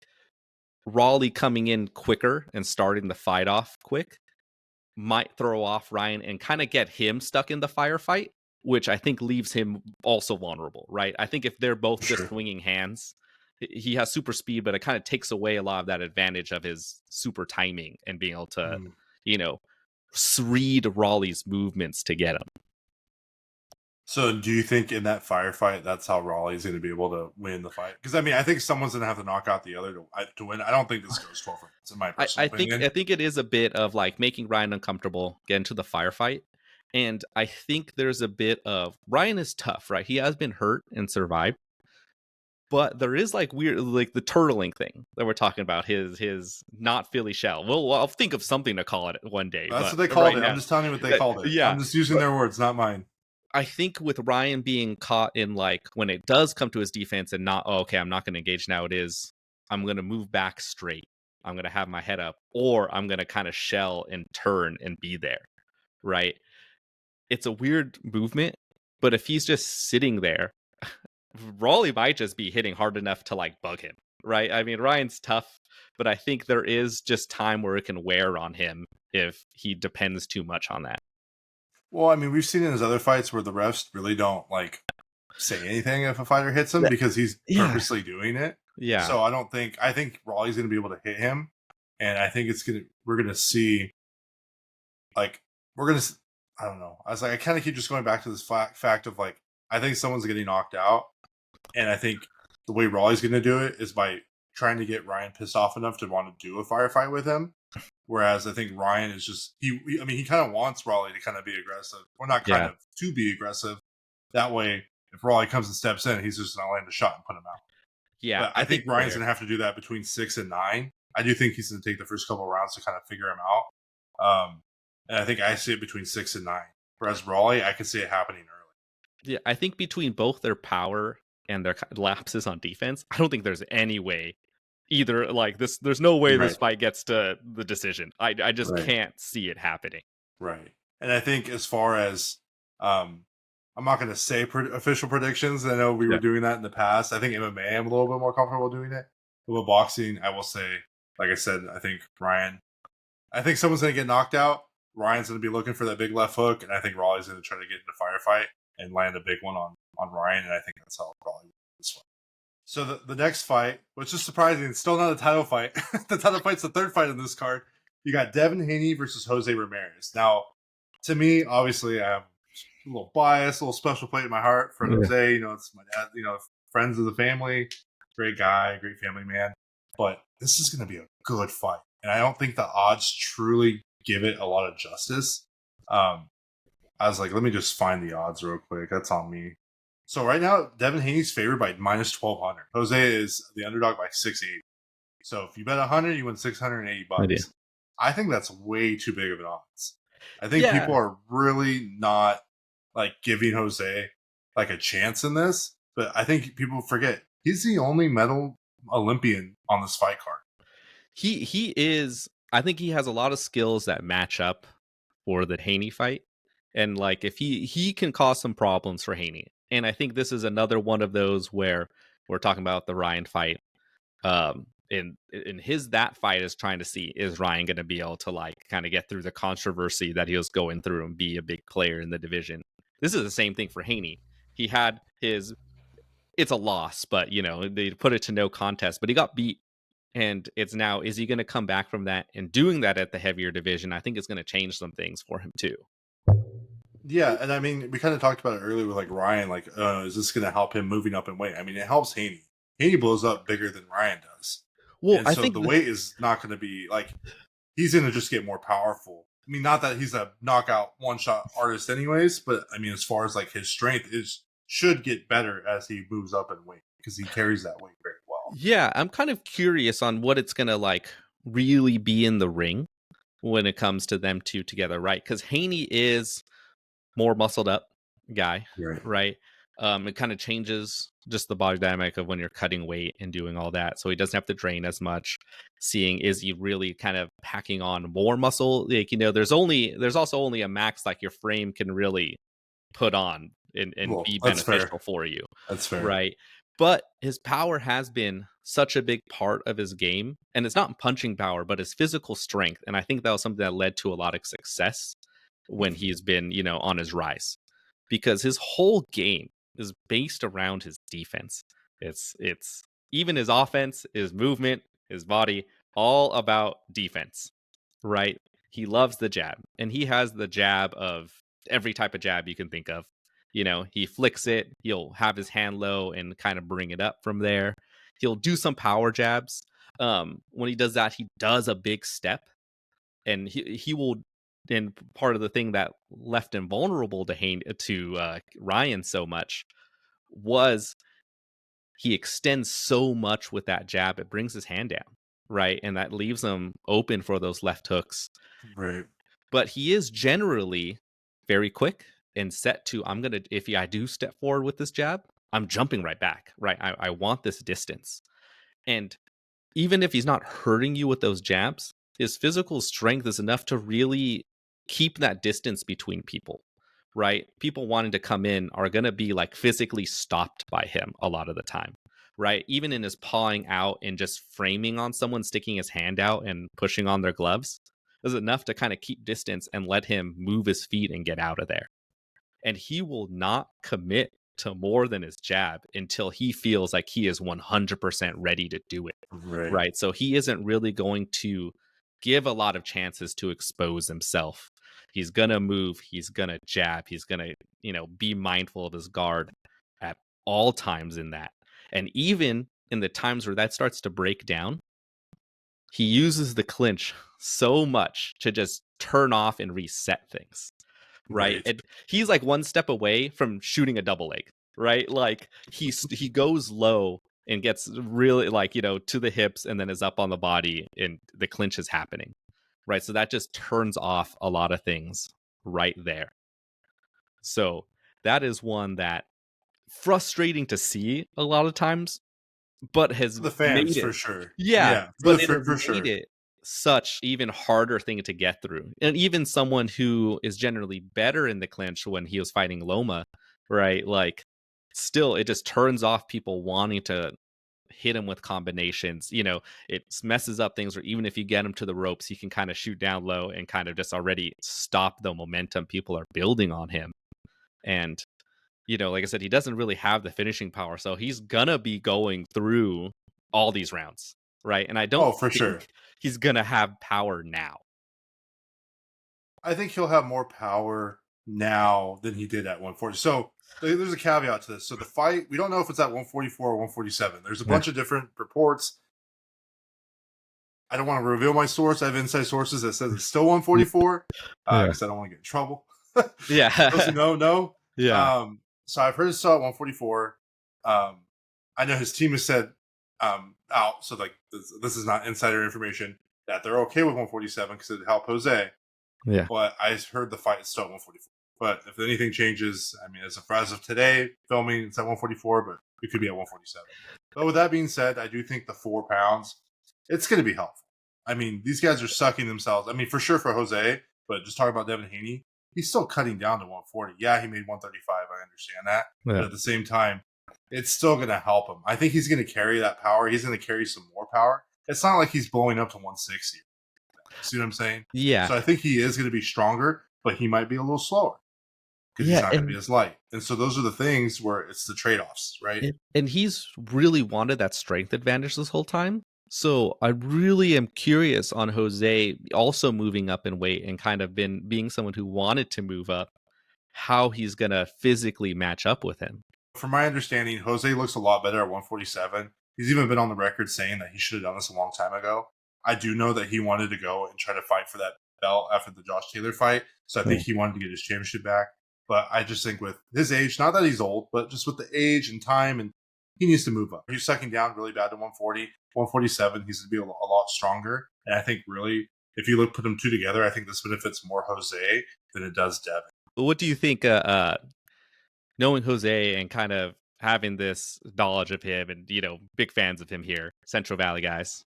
B: Raleigh coming in quicker and starting the fight off quick might throw off Ryan and kind of get him stuck in the firefight, which I think leaves him also vulnerable, right? I think if they're both just
A: Sure.
B: swinging hands, he has super speed, but it kind of takes away a lot of that advantage of his super timing and being able to,
A: Mm.
B: you know, read Raleigh's movements to get him.
A: So, do you think in that firefight, that's how Raleigh's going to be able to win the fight? Because I mean, I think someone's going to have to knock out the other to win. I don't think this goes 12 rounds, in my personal opinion.
B: I think it is a bit of like making Ryan uncomfortable, get into the firefight. And I think there's a bit of Ryan is tough, right? He has been hurt and survived. But there is like weird, like the turtling thing that we're talking about. His not Philly shell. Well, I'll think of something to call it one day.
A: That's
B: But
A: what they called
B: right
A: it. I'm
B: now,
A: just telling you what they called it.
B: yeah.
A: I'm just using
B: But
A: their words, not mine.
B: I think with Ryan being caught in like when it does come to his defense and not, oh, okay, I'm not going to engage now. It is, I'm going to move back straight. I'm going to have my head up, or I'm going to kind of shell and turn and be there. Right. It's a weird movement, but if he's just sitting there, Raleigh might just be hitting hard enough to like bug him, right? I mean, Ryan's tough, but I think there is just time where it can wear on him if he depends too much on that.
A: Well, I mean, we've seen in his other fights where the refs really don't like say anything if a fighter hits him because he's
B: Yeah.
A: purposely doing it.
B: Yeah.
A: So I think Raleigh's going to be able to hit him. and I think we're gonna see like we're gonna I don't know. I kind of keep just going back to this fact of like I think someone's getting knocked out, and I think the way Raleigh's gonna do it is by trying to get Ryan pissed off enough to want to do a firefight with him. Whereas I think Ryan is just I mean he kind of wants Raleigh to kind of be aggressive, or not kind
B: Yeah.
A: of to be aggressive. That way, if Raleigh comes and steps in, he's just gonna land a shot and put him out.
B: Yeah,
A: But
B: I
A: I think
B: think
A: Ryan's
B: there.
A: gonna have to do that between 6 and 9. I do think he's gonna take the first couple of rounds to kind of figure him out. And I think I see it between 6 and 9. Whereas Raleigh, I could see it happening early.
B: Yeah, I think between both their power and their lapses on defense, I don't think there's any way either like this there's no way this
A: Right.
B: fight gets to the decision. I just
A: Right.
B: can't see it happening.
A: Right. And I think as far as I'm not going to say official predictions. I know we were
B: Yeah.
A: doing that in the past. I think MMA, I'm a little bit more comfortable doing it. But with boxing, I will say, like I said, I think someone's going to get knocked out. Ryan's going to be looking for that big left hook, and I think Raleigh's going to try to get into a firefight and land a big one on Ryan, and I think that's how Raleigh wins this one. So the next fight, which is surprising, it's still not a title fight. The title fight's the third fight in this card. You got Devin Haney versus Jose Ramirez. Now, to me, obviously, I have a little bias, a little special plate in my heart for Jose. You know, it's my dad, friends of the family, great guy, great family man. But this is going to be a good fight. And I don't think the odds truly give it a lot of justice. I was like, let me just find the odds real quick. That's on me. So right now, Devin Haney's favored by minus 1,200. Jose is the underdog by 680. So if you bet 100, you win 680 bucks. I think that's way too big of an odds. I think people are really not like giving Jose like a chance in this, but I think people forget he's the only medal Olympian on this fight card.
B: He is. I think he has a lot of skills that match up for the Haney fight, and like if he can cause some problems for Haney, and I think this is another one of those where we're talking about the Ryan fight. In his that fight is trying to see, is Ryan going to be able to like kind of get through the controversy that he was going through and be a big player in the division. This is the same thing for Haney. He had his, it's a loss, but they put it to no contest, but he got beat. And it's now, is he going to come back from that? And doing that at the heavier division, I think is going to change some things for him too.
A: Yeah, and I mean, we kind of talked about it earlier with like Ryan. Like, is this going to help him moving up in weight? I mean, it helps Haney. Haney blows up bigger than Ryan does.
B: Well,
A: and
B: I
A: so
B: think
A: the weight is not going to be like he's going to just get more powerful. I mean, not that he's a knockout one-shot artist, anyways, but I mean, as far as like his strength should get better as he moves up in weight because he carries that weight very well.
B: Yeah, I'm kind of curious on what it's going to like really be in the ring when it comes to them two together, right? Because Haney is more muscled up guy, right? It kind of changes just the body dynamic of when you're cutting weight and doing all that, so he doesn't have to drain as much. Seeing is he really kind of packing on more muscle? Like there's also only a max like your frame can really put on and be beneficial for you.
A: That's fair,
B: right? But his power has been such a big part of his game, and it's not punching power, but his physical strength. And I think that was something that led to a lot of success when he's been, on his rise, because his whole game is based around his defense. It's even his offense, his movement, his body, all about defense, right? He loves the jab, and he has the jab of every type of jab you can think of. He flicks it, he'll have his hand low and kind of bring it up from there. He'll do some power jabs. When he does that, he does a big step, and he will. And part of the thing that left him vulnerable to Ryan so much was he extends so much with that jab, it brings his hand down, right? And that leaves him open for those left hooks.
A: Right.
B: But he is generally very quick and set to, if I do step forward with this jab, I'm jumping right back, right? I want this distance. And even if he's not hurting you with those jabs, his physical strength is enough to really keep that distance between people, right? People wanting to come in are going to be like physically stopped by him a lot of the time, right? Even in his pawing out and just framing on someone, sticking his hand out and pushing on their gloves is enough to kind of keep distance and let him move his feet and get out of there. And he will not commit to more than his jab until he feels like he is 100% ready to do it. Right. So he isn't really going to give a lot of chances to expose himself. He's gonna move, he's gonna jab, he's gonna, be mindful of his guard at all times in that. And even in the times where that starts to break down, he uses the clinch so much to just turn off and reset things, right?
A: Right.
B: And he's like one step away from shooting a double leg, right? Like he goes low and gets really like, to the hips and then is up on the body and the clinch is happening. Right? So that just turns off a lot of things right there. So that is one that frustrating to see a lot of times, but has
A: For the
B: made
A: fans,
B: it.
A: for sure.
B: Yeah,
A: Yeah,
B: but it has
A: for
B: made
A: sure.
B: it such even harder thing to get through. And even someone who is generally better in the clinch when he was fighting Loma, right? Like still it just turns off people wanting to hit him with combinations. It messes up things where even if you get him to the ropes, he can kind of shoot down low and kind of just already stop the momentum people are building on him. And like I said, he doesn't really have the finishing power, so he's gonna be going through all these rounds, right? And I don't
A: Oh, for sure.
B: think he's gonna have power now.
A: I think he'll have more power now than he did at 140. So there's a caveat to this. So the fight, we don't know if it's at 144 or 147. There's a
B: Yeah.
A: bunch of different reports. I don't want to reveal my source. I have inside sources that says it's still 144 because I don't want to get in trouble.
B: Yeah.
A: Those who know.
B: Yeah.
A: So I've heard it's still at 144. I know his team has said out. So like this is not insider information that they're okay with 147 because it helped Jose.
B: Yeah.
A: But I heard the fight is still at 144. But if anything changes, I mean, as of today, filming, it's at 144, but it could be at 147. But with that being said, I do think the 4 pounds, it's going to be helpful. I mean, these guys are sucking themselves. I mean, for sure for Jose, but just talking about Devin Haney, he's still cutting down to 140. Yeah, he made 135. I understand that.
B: Yeah.
A: But at the same time, it's still going to help him. I think he's going to carry that power. He's going to carry some more power. It's not like he's blowing up to 160. See what I'm saying?
B: Yeah.
A: So I think he is going to be stronger, but he might be a little slower because he's
B: Yeah.
A: not going to be as light. And so those are the things where it's the trade-offs, right?
B: And he's really wanted that strength advantage this whole time. So I really am curious on Jose also moving up in weight and kind of being someone who wanted to move up, how he's gonna physically match up with him.
A: From my understanding, Jose looks a lot better at 147. He's even been on the record saying that he should have done this a long time ago. I do know that he wanted to go and try to fight for that belt after the Josh Taylor fight. So I think he wanted to get his championship back. But I just think with his age, not that he's old, but just with the age and time, and he needs to move up. He's sucking down really bad to 140, 147. He's going to be a lot stronger. And I think really, if you put them two together, I think this benefits more Jose than it does Devin.
B: What do you think, knowing Jose and kind of having this knowledge of him and, big fans of him here, Central Valley guys,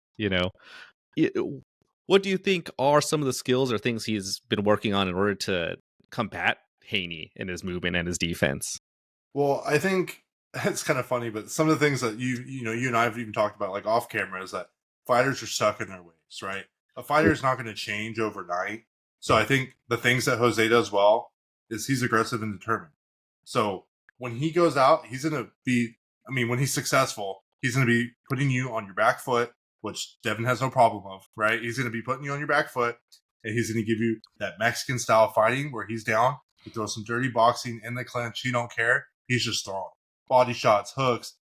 B: what do you think are some of the skills or things he's been working on in order to combat Haney in his movement and his defense?
A: Well, I think it's kind of funny, but some of the things that you and I have even talked about, like off camera, is that fighters are stuck in their ways, right? A fighter is not going to change overnight. So I think the things that Jose does well is he's aggressive and determined. So when he goes out, he's going to be, I mean, when he's successful, he's going to be putting you on your back foot, which Devin has no problem of, right? He's going to be putting you on your back foot, and he's going to give you that Mexican style fighting where he's down. He throws some dirty boxing in the clinch. He don't care. He's just throwing body shots, hooks,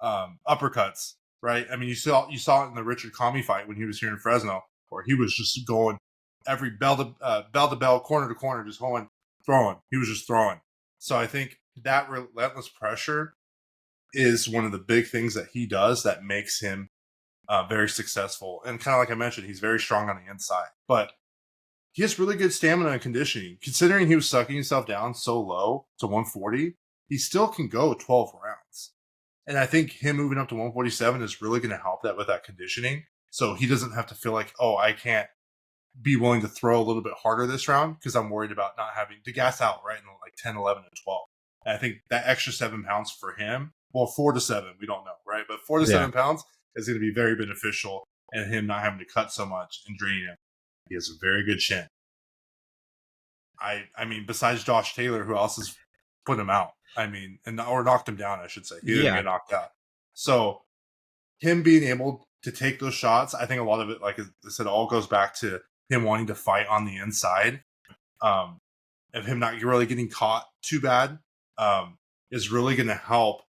A: uppercuts, right? I mean, you saw it in the Richard Comey fight when he was here in Fresno, where he was just going every bell to bell, corner to corner, just going, throwing. He was just throwing. So I think that relentless pressure is one of the big things that he does that makes him very successful. And kind of like I mentioned, he's very strong on the inside. But he has really good stamina and conditioning. Considering he was sucking himself down so low to 140, he still can go 12 rounds. And I think him moving up to 147 is really going to help that with that conditioning. So he doesn't have to feel like, oh, I can't be willing to throw a little bit harder this round because I'm worried about not having to gas out right in like 10, 11, and 12. And I think that extra 7 pounds for him, well, 4 to 7, we don't know, right? But 4 to 7 pounds is going to be very beneficial, and him not having to cut so much and drain him. He has a very good chin. I mean, besides Josh Taylor, who else has put him out? I mean, or knocked him down, I should say. He didn't get knocked out. So him being able to take those shots, I think a lot of it, like I said, all goes back to him wanting to fight on the inside. Um, of him not really getting caught too bad is really going to help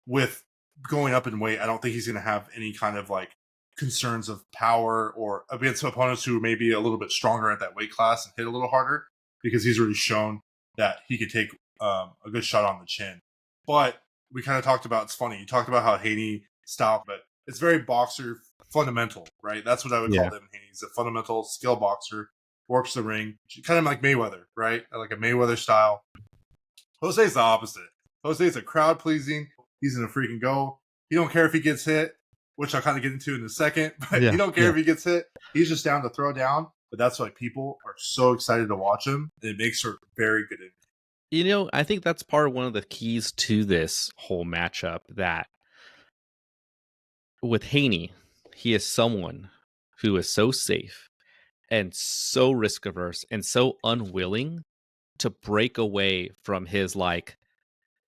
A: with going up in weight. I don't think he's going to have any kind of like concerns of power or against opponents who may be a little bit stronger at that weight class and hit a little harder, because he's already shown that he could take a good shot on the chin. But we kind of talked about, it's funny, you talked about how Haney style, but it's very boxer fundamental, right? That's what I would call Devin Haney. He's a fundamental skill boxer, works the ring, kind of like Mayweather, right? Like a Mayweather style. Jose's the opposite. Jose's a crowd pleasing. He's gonna freaking go. He don't care if he gets hit, which I'll kind of get into in a second. But he don't care if he gets hit. He's just down to throw down. But that's why people are so excited to watch him. And it makes for very good.
B: You know, I think that's part of one of the keys to this whole matchup, that with Haney, he is someone who is so safe and so risk averse and so unwilling to break away from his like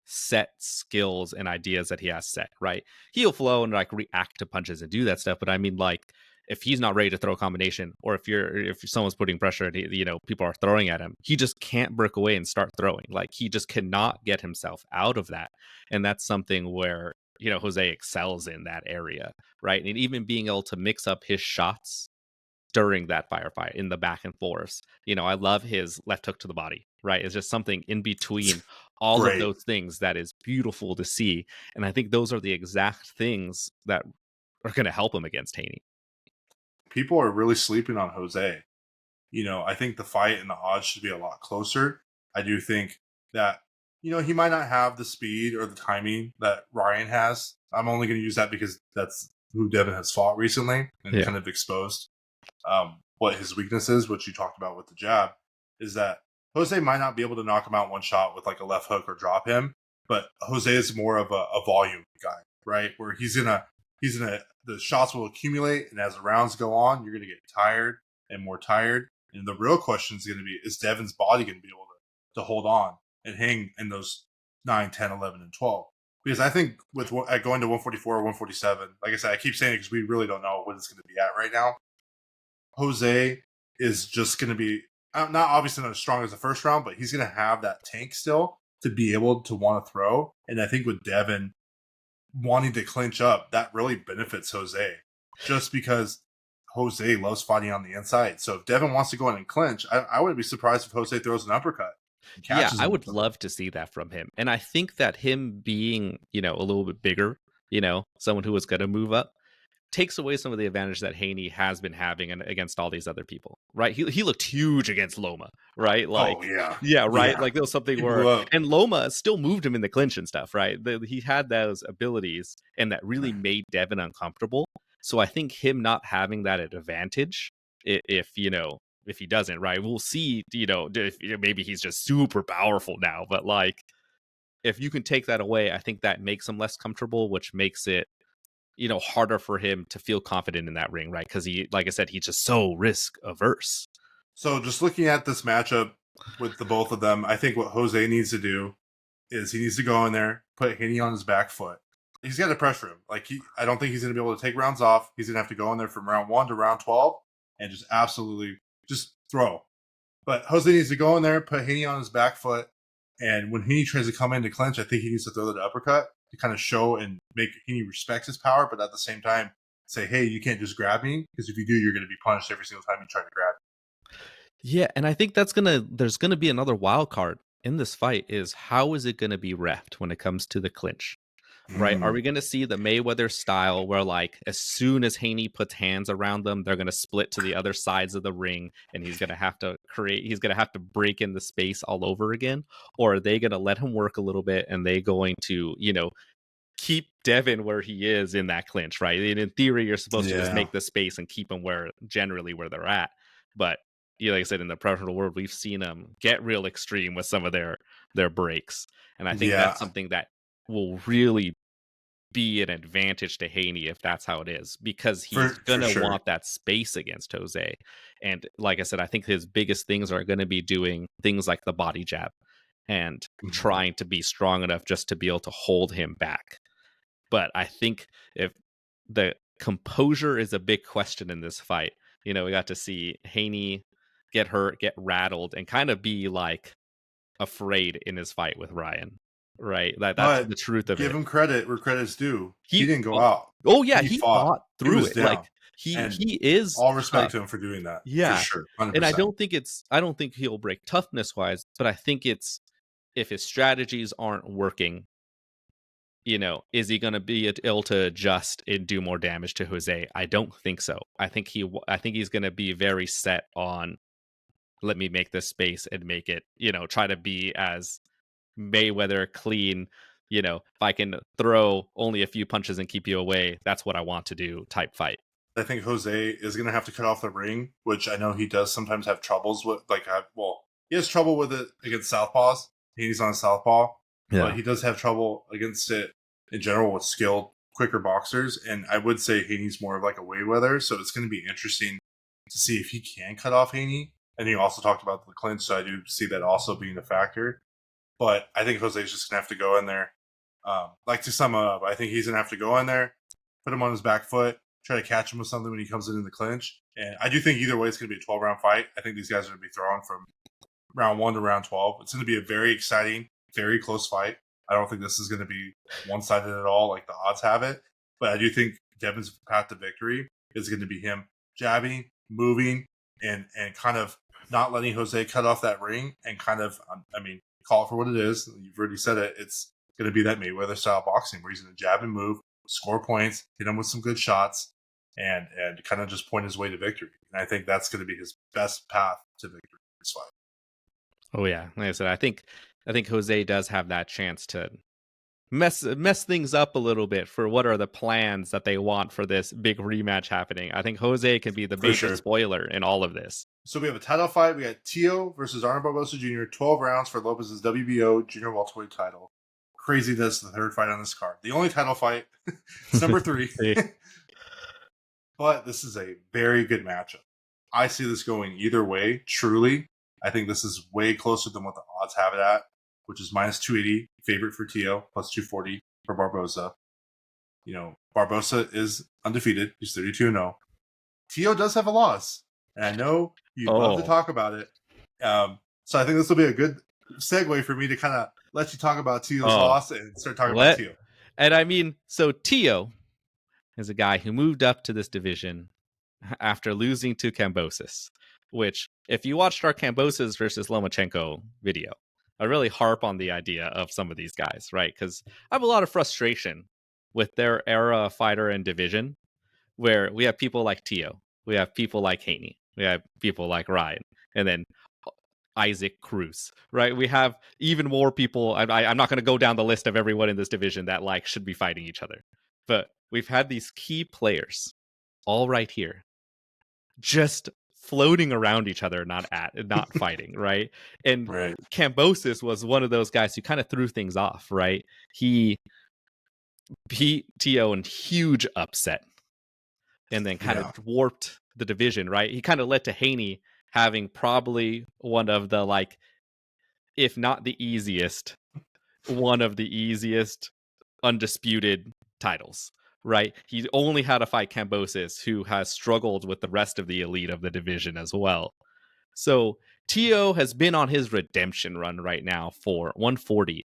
B: set skills and ideas that he has set, right? He'll flow and like react to punches and do that stuff, but I mean, like, if he's not ready to throw a combination, or if someone's putting pressure and people are throwing at him, he just can't break away and start throwing. Like, he just cannot get himself out of that. And that's something where, Jose excels in that area, right? And even being able to mix up his shots during that firefight in the back and forths. I love his left hook to the body, right? It's just something in between all of those things that is beautiful to see. And I think those are the exact things that are going to help him against Haney.
A: People are really sleeping on Jose. I think the fight and the odds should be a lot closer. I do think that, he might not have the speed or the timing that Ryan has. I'm only going to use that because that's who Devin has fought recently and kind of exposed what his weakness is, which you talked about with the jab, is that Jose might not be able to knock him out one shot with like a left hook or drop him, but Jose is more of a volume guy, right? Where the shots will accumulate, and as the rounds go on, you're gonna get tired and more tired. And the real question is gonna be, is Devin's body gonna be able to hold on and hang in those 9, 10, 11, and 12? Because I think with going to 144 or 147, like I said, I keep saying it because we really don't know what it's going to be at right now. Jose is just going to be not obviously not as strong as the first round, but he's going to have that tank still to be able to want to throw. And I think with Devin wanting to clinch up, that really benefits Jose, just because Jose loves fighting on the inside. So if Devin wants to go in and clinch, I wouldn't be surprised if Jose throws an uppercut.
B: Yeah, I would love to see that from him. And I think that him being, a little bit bigger, someone who is going to move up, takes away some of the advantage that Haney has been having against all these other people, right? He looked huge against Loma, right? Like, yeah, right. Yeah. Like there was something where, and Loma still moved him in the clinch and stuff, right? He had those abilities, and that really made Devin uncomfortable. So I think him not having that advantage, if he doesn't, right, we'll see. Maybe he's just super powerful now, but like, if you can take that away, I think that makes him less comfortable, which makes it harder for him to feel confident in that ring, right? Because like I said, he's just so risk averse.
A: So just looking at this matchup with the both of them, I think what Jose needs to do is he needs to go in there, put Haney on his back foot. He's got to pressure him. Like I don't think he's going to be able to take rounds off. He's going to have to go in there from round 1 to round 12 and just absolutely just throw. But Jose needs to go in there, put Haney on his back foot, and when Haney tries to come in to clinch, I think he needs to throw the uppercut to kind of show and make Haney respect his power, but at the same time say, hey, you can't just grab me, because if you do, you're going to be punished every single time you try to grab me.
B: Yeah, and I think there's going to be another wild card in this fight, is how is it going to be reffed when it comes to the clinch? Right? Are we going to see the Mayweather style where, like, as soon as Haney puts hands around them, they're going to split to the other sides of the ring, and he's going to have to break in the space all over again? Or are they going to let him work a little bit, and they going to, keep Devin where he is in that clinch, right? And in theory, you're supposed to just make the space and keep them where they're at. But like I said, in the professional world, we've seen them get real extreme with some of their breaks. And I think that's something that will really be an advantage to Haney if that's how it is, because he's going to want that space against Jose. And like I said, I think his biggest things are going to be doing things like the body jab and trying to be strong enough just to be able to hold him back. But I think if the composure is a big question in this fight. We got to see Haney get hurt, get rattled, and kind of be like afraid in his fight with Ryan. Right? That's
A: But
B: the truth of
A: give
B: it.
A: him credit where credit's due. He
B: He
A: didn't go out.
B: oh yeah,
A: He
B: he
A: fought.
B: fought
A: He
B: through
A: was
B: it. Like
A: down.
B: he
A: And
B: he is
A: all respect
B: tough.
A: to him for doing that. For
B: Yeah.
A: sure.
B: And I
A: 100%.
B: don't think he'll break toughness wise, but I think it's if his strategies aren't working, is he going to be able to adjust and do more damage to Jose? I don't think so. I think he's going to be very set on let me make this space and make it, try to be as Mayweather clean, if I can throw only a few punches and keep you away, that's what I want to do type fight.
A: I think Jose is going to have to cut off the ring, which I know he does sometimes have troubles with. He has trouble with it against southpaws. He's on southpaw, but he does have trouble against it in general with skilled, quicker boxers. And I would say Haney's more of like a Mayweather, so it's going to be interesting to see if he can cut off Haney. And you also talked about the clinch, so I do see that also being a factor. But I think Jose's just going to have to go in there. To sum up, I think he's going to have to go in there, put him on his back foot, try to catch him with something when he comes in the clinch. And I do think either way it's going to be a 12-round fight. I think these guys are going to be throwing from round 1 to round 12. It's going to be a very exciting, very close fight. I don't think this is going to be one-sided at all like the odds have it. But I do think Devin's path to victory is going to be him jabbing, moving, and kind of not letting Jose cut off that ring and kind of, call it for what it is. You've already said it. It's going to be that Mayweather-style boxing where he's going to jab and move, score points, hit him with some good shots, and kind of just point his way to victory. And I think that's going to be his best path to victory in this fight.
B: Oh yeah, like I said, I think Jose does have that chance to mess things up a little bit for what are the plans that they want for this big rematch happening. I think Jose can be the major spoiler in all of this.
A: So we have a title fight. We got Teo versus Arnold Barboza Jr. 12 rounds for Lopez's WBO Junior Welterweight Title. Craziness, the third fight on this card. The only title fight. It's number 3. But this is a very good matchup. I see this going either way, truly. I think this is way closer than what the odds have it at, which is minus 280, favorite for Teo, plus 240 for Barboza. Barboza is undefeated. He's 32-0. Teo does have a loss. And I know you'd love to talk about it. So I think this will be a good segue for me to kind of let you talk about Teo's loss and start talking about Teo.
B: And so Teo is a guy who moved up to this division after losing to Kambosos, which, if you watched our Kambosos versus Lomachenko video, I really harp on the idea of some of these guys, right? Because I have a lot of frustration with their era of fighter and division, where we have people like Teo, we have people like Haney, we have people like Ryan, and then Isaac Cruz, right? We have even more people. I'm not going to go down the list of everyone in this division that should be fighting each other, but we've had these key players all right here, just floating around each other, not fighting, right? And Kambosos was one of those guys who kind of threw things off, right? He beat Teo in huge upset and then kind of warped the division, right? He kind of led to Haney having probably one of the, if not the easiest, one of the easiest undisputed titles, right? He only had to fight Kambosos, who has struggled with the rest of the elite of the division as well. So Teo has been on his redemption run right now for 140.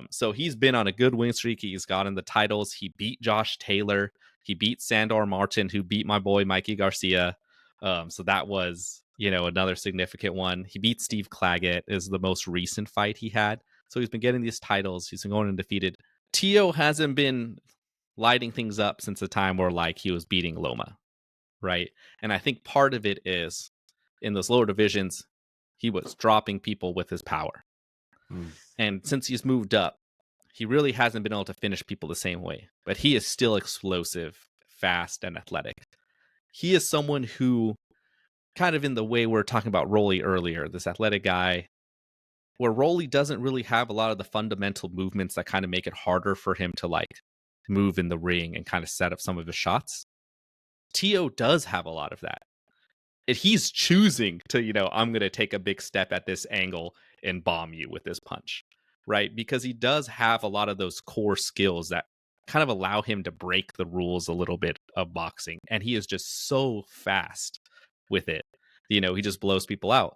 B: So he's been on a good win streak. He's gotten the titles. He beat Josh Taylor. He beat Sandor Martin, who beat my boy Mikey Garcia. So that was, another significant one. He beat Steve Claggett, is the most recent fight he had. So he's been getting these titles. He's been going undefeated. Teo hasn't been lighting things up since the time where he was beating Loma, right? And I think part of it is in those lower divisions, he was dropping people with his power. And since he's moved up, he really hasn't been able to finish people the same way. But he is still explosive, fast, and athletic. He is someone who, kind of in the way we were talking about Rolly earlier, this athletic guy, where Rolly doesn't really have a lot of the fundamental movements that kind of make it harder for him to move in the ring and kind of set up some of his shots. Teo does have a lot of that. And he's choosing to, I'm going to take a big step at this angle and bomb you with this punch, right? Because he does have a lot of those core skills that kind of allow him to break the rules a little bit of boxing. And he is just so fast with it. You know, he just blows people out.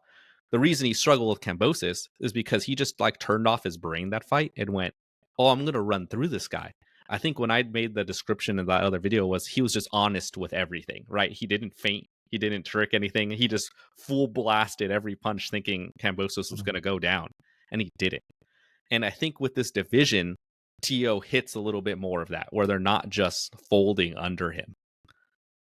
B: The reason he struggled with Kambosos is because he just like turned off his brain that fight and went, "Oh, I'm going to run through this guy." I think when I made the description in that other video was he was just honest with everything, right? He didn't feint. He didn't trick anything. He just full blasted every punch thinking Kambosos was going to go down. And he didn't. And I think with this division, Tio hits a little bit more of that, where they're not just folding under him.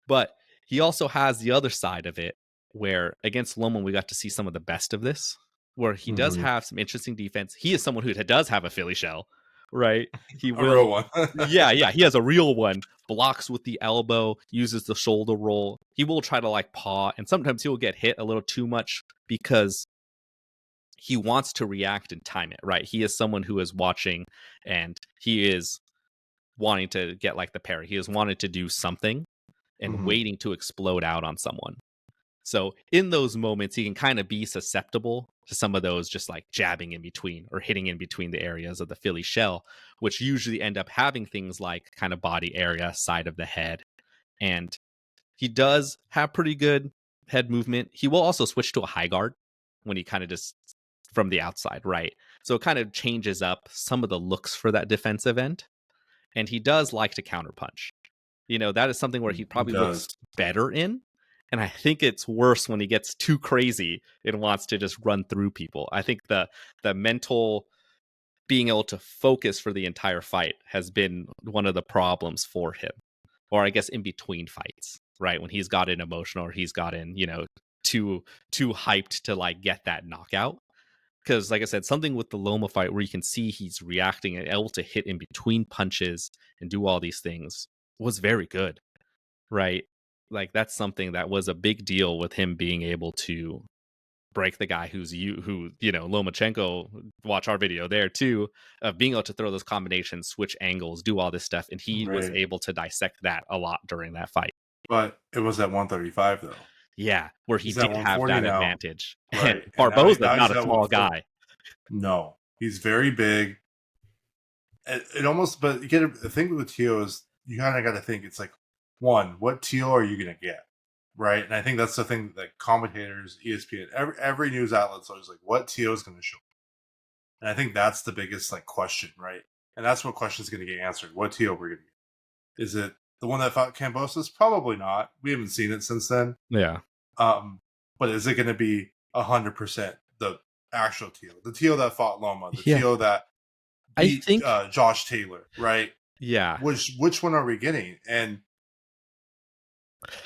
B: But he also has the other side of it, where against Loma, we got to see some of the best of this, where he does have some interesting defense. He is someone who does have a Philly shell, right? He
A: A real
B: will.
A: one.
B: Yeah, he has a real one. Blocks with the elbow, uses the shoulder roll. He will try to like paw, and sometimes he will get hit a little too much because he wants to react and time it, right? He is someone who is watching and he is wanting to get like the parry. He is wanting to do something and waiting to explode out on someone. So in those moments, he can kind of be susceptible to some of those just like jabbing in between or hitting in between the areas of the Philly shell, which usually end up having things like kind of body area, side of the head. And he does have pretty good head movement. He will also switch to a high guard when he kind of just from the outside, right? So it kind of changes up some of the looks for that defensive end. And he does like to counterpunch. You know, that is something where he probably looks better in. And I think it's worse when he gets too crazy and wants to just run through people. I think the mental being able to focus for the entire fight has been one of the problems for him. Or I guess in between fights, right? When he's gotten emotional or he's gotten, you know, too hyped to like get that knockout. Because, like I said, something with the Loma fight where you can see he's reacting and able to hit in between punches and do all these things was very good, right? Like that's something that was a big deal with him being able to break the guy who Lomachenko, watch our video there too, of being able to throw those combinations, switch angles, do all this stuff, and he was able to dissect that a lot during that fight.
A: But it was at 135 though.
B: Yeah, where he did have that advantage.
A: Right.
B: And Barboza's not
A: he's
B: a small guy.
A: No, he's very big. It almost, but you get the thing with Tio is you kind of got to think it's like, one, what Tio are you going to get, right? And I think that's the thing that commentators, ESPN, every news outlet's always like, what Tio is going to show, and I think that's the biggest like question, right? And that's what question is going to get answered. What Tio we're going to get? Is it the one that fought Kambosos? Probably not. We haven't seen it since then.
B: Yeah.
A: But is it going to be 100% the actual Tio, the Tio that fought Loma, the Tio that beat, I think Josh Taylor, right?
B: Yeah.
A: Which one are we getting? And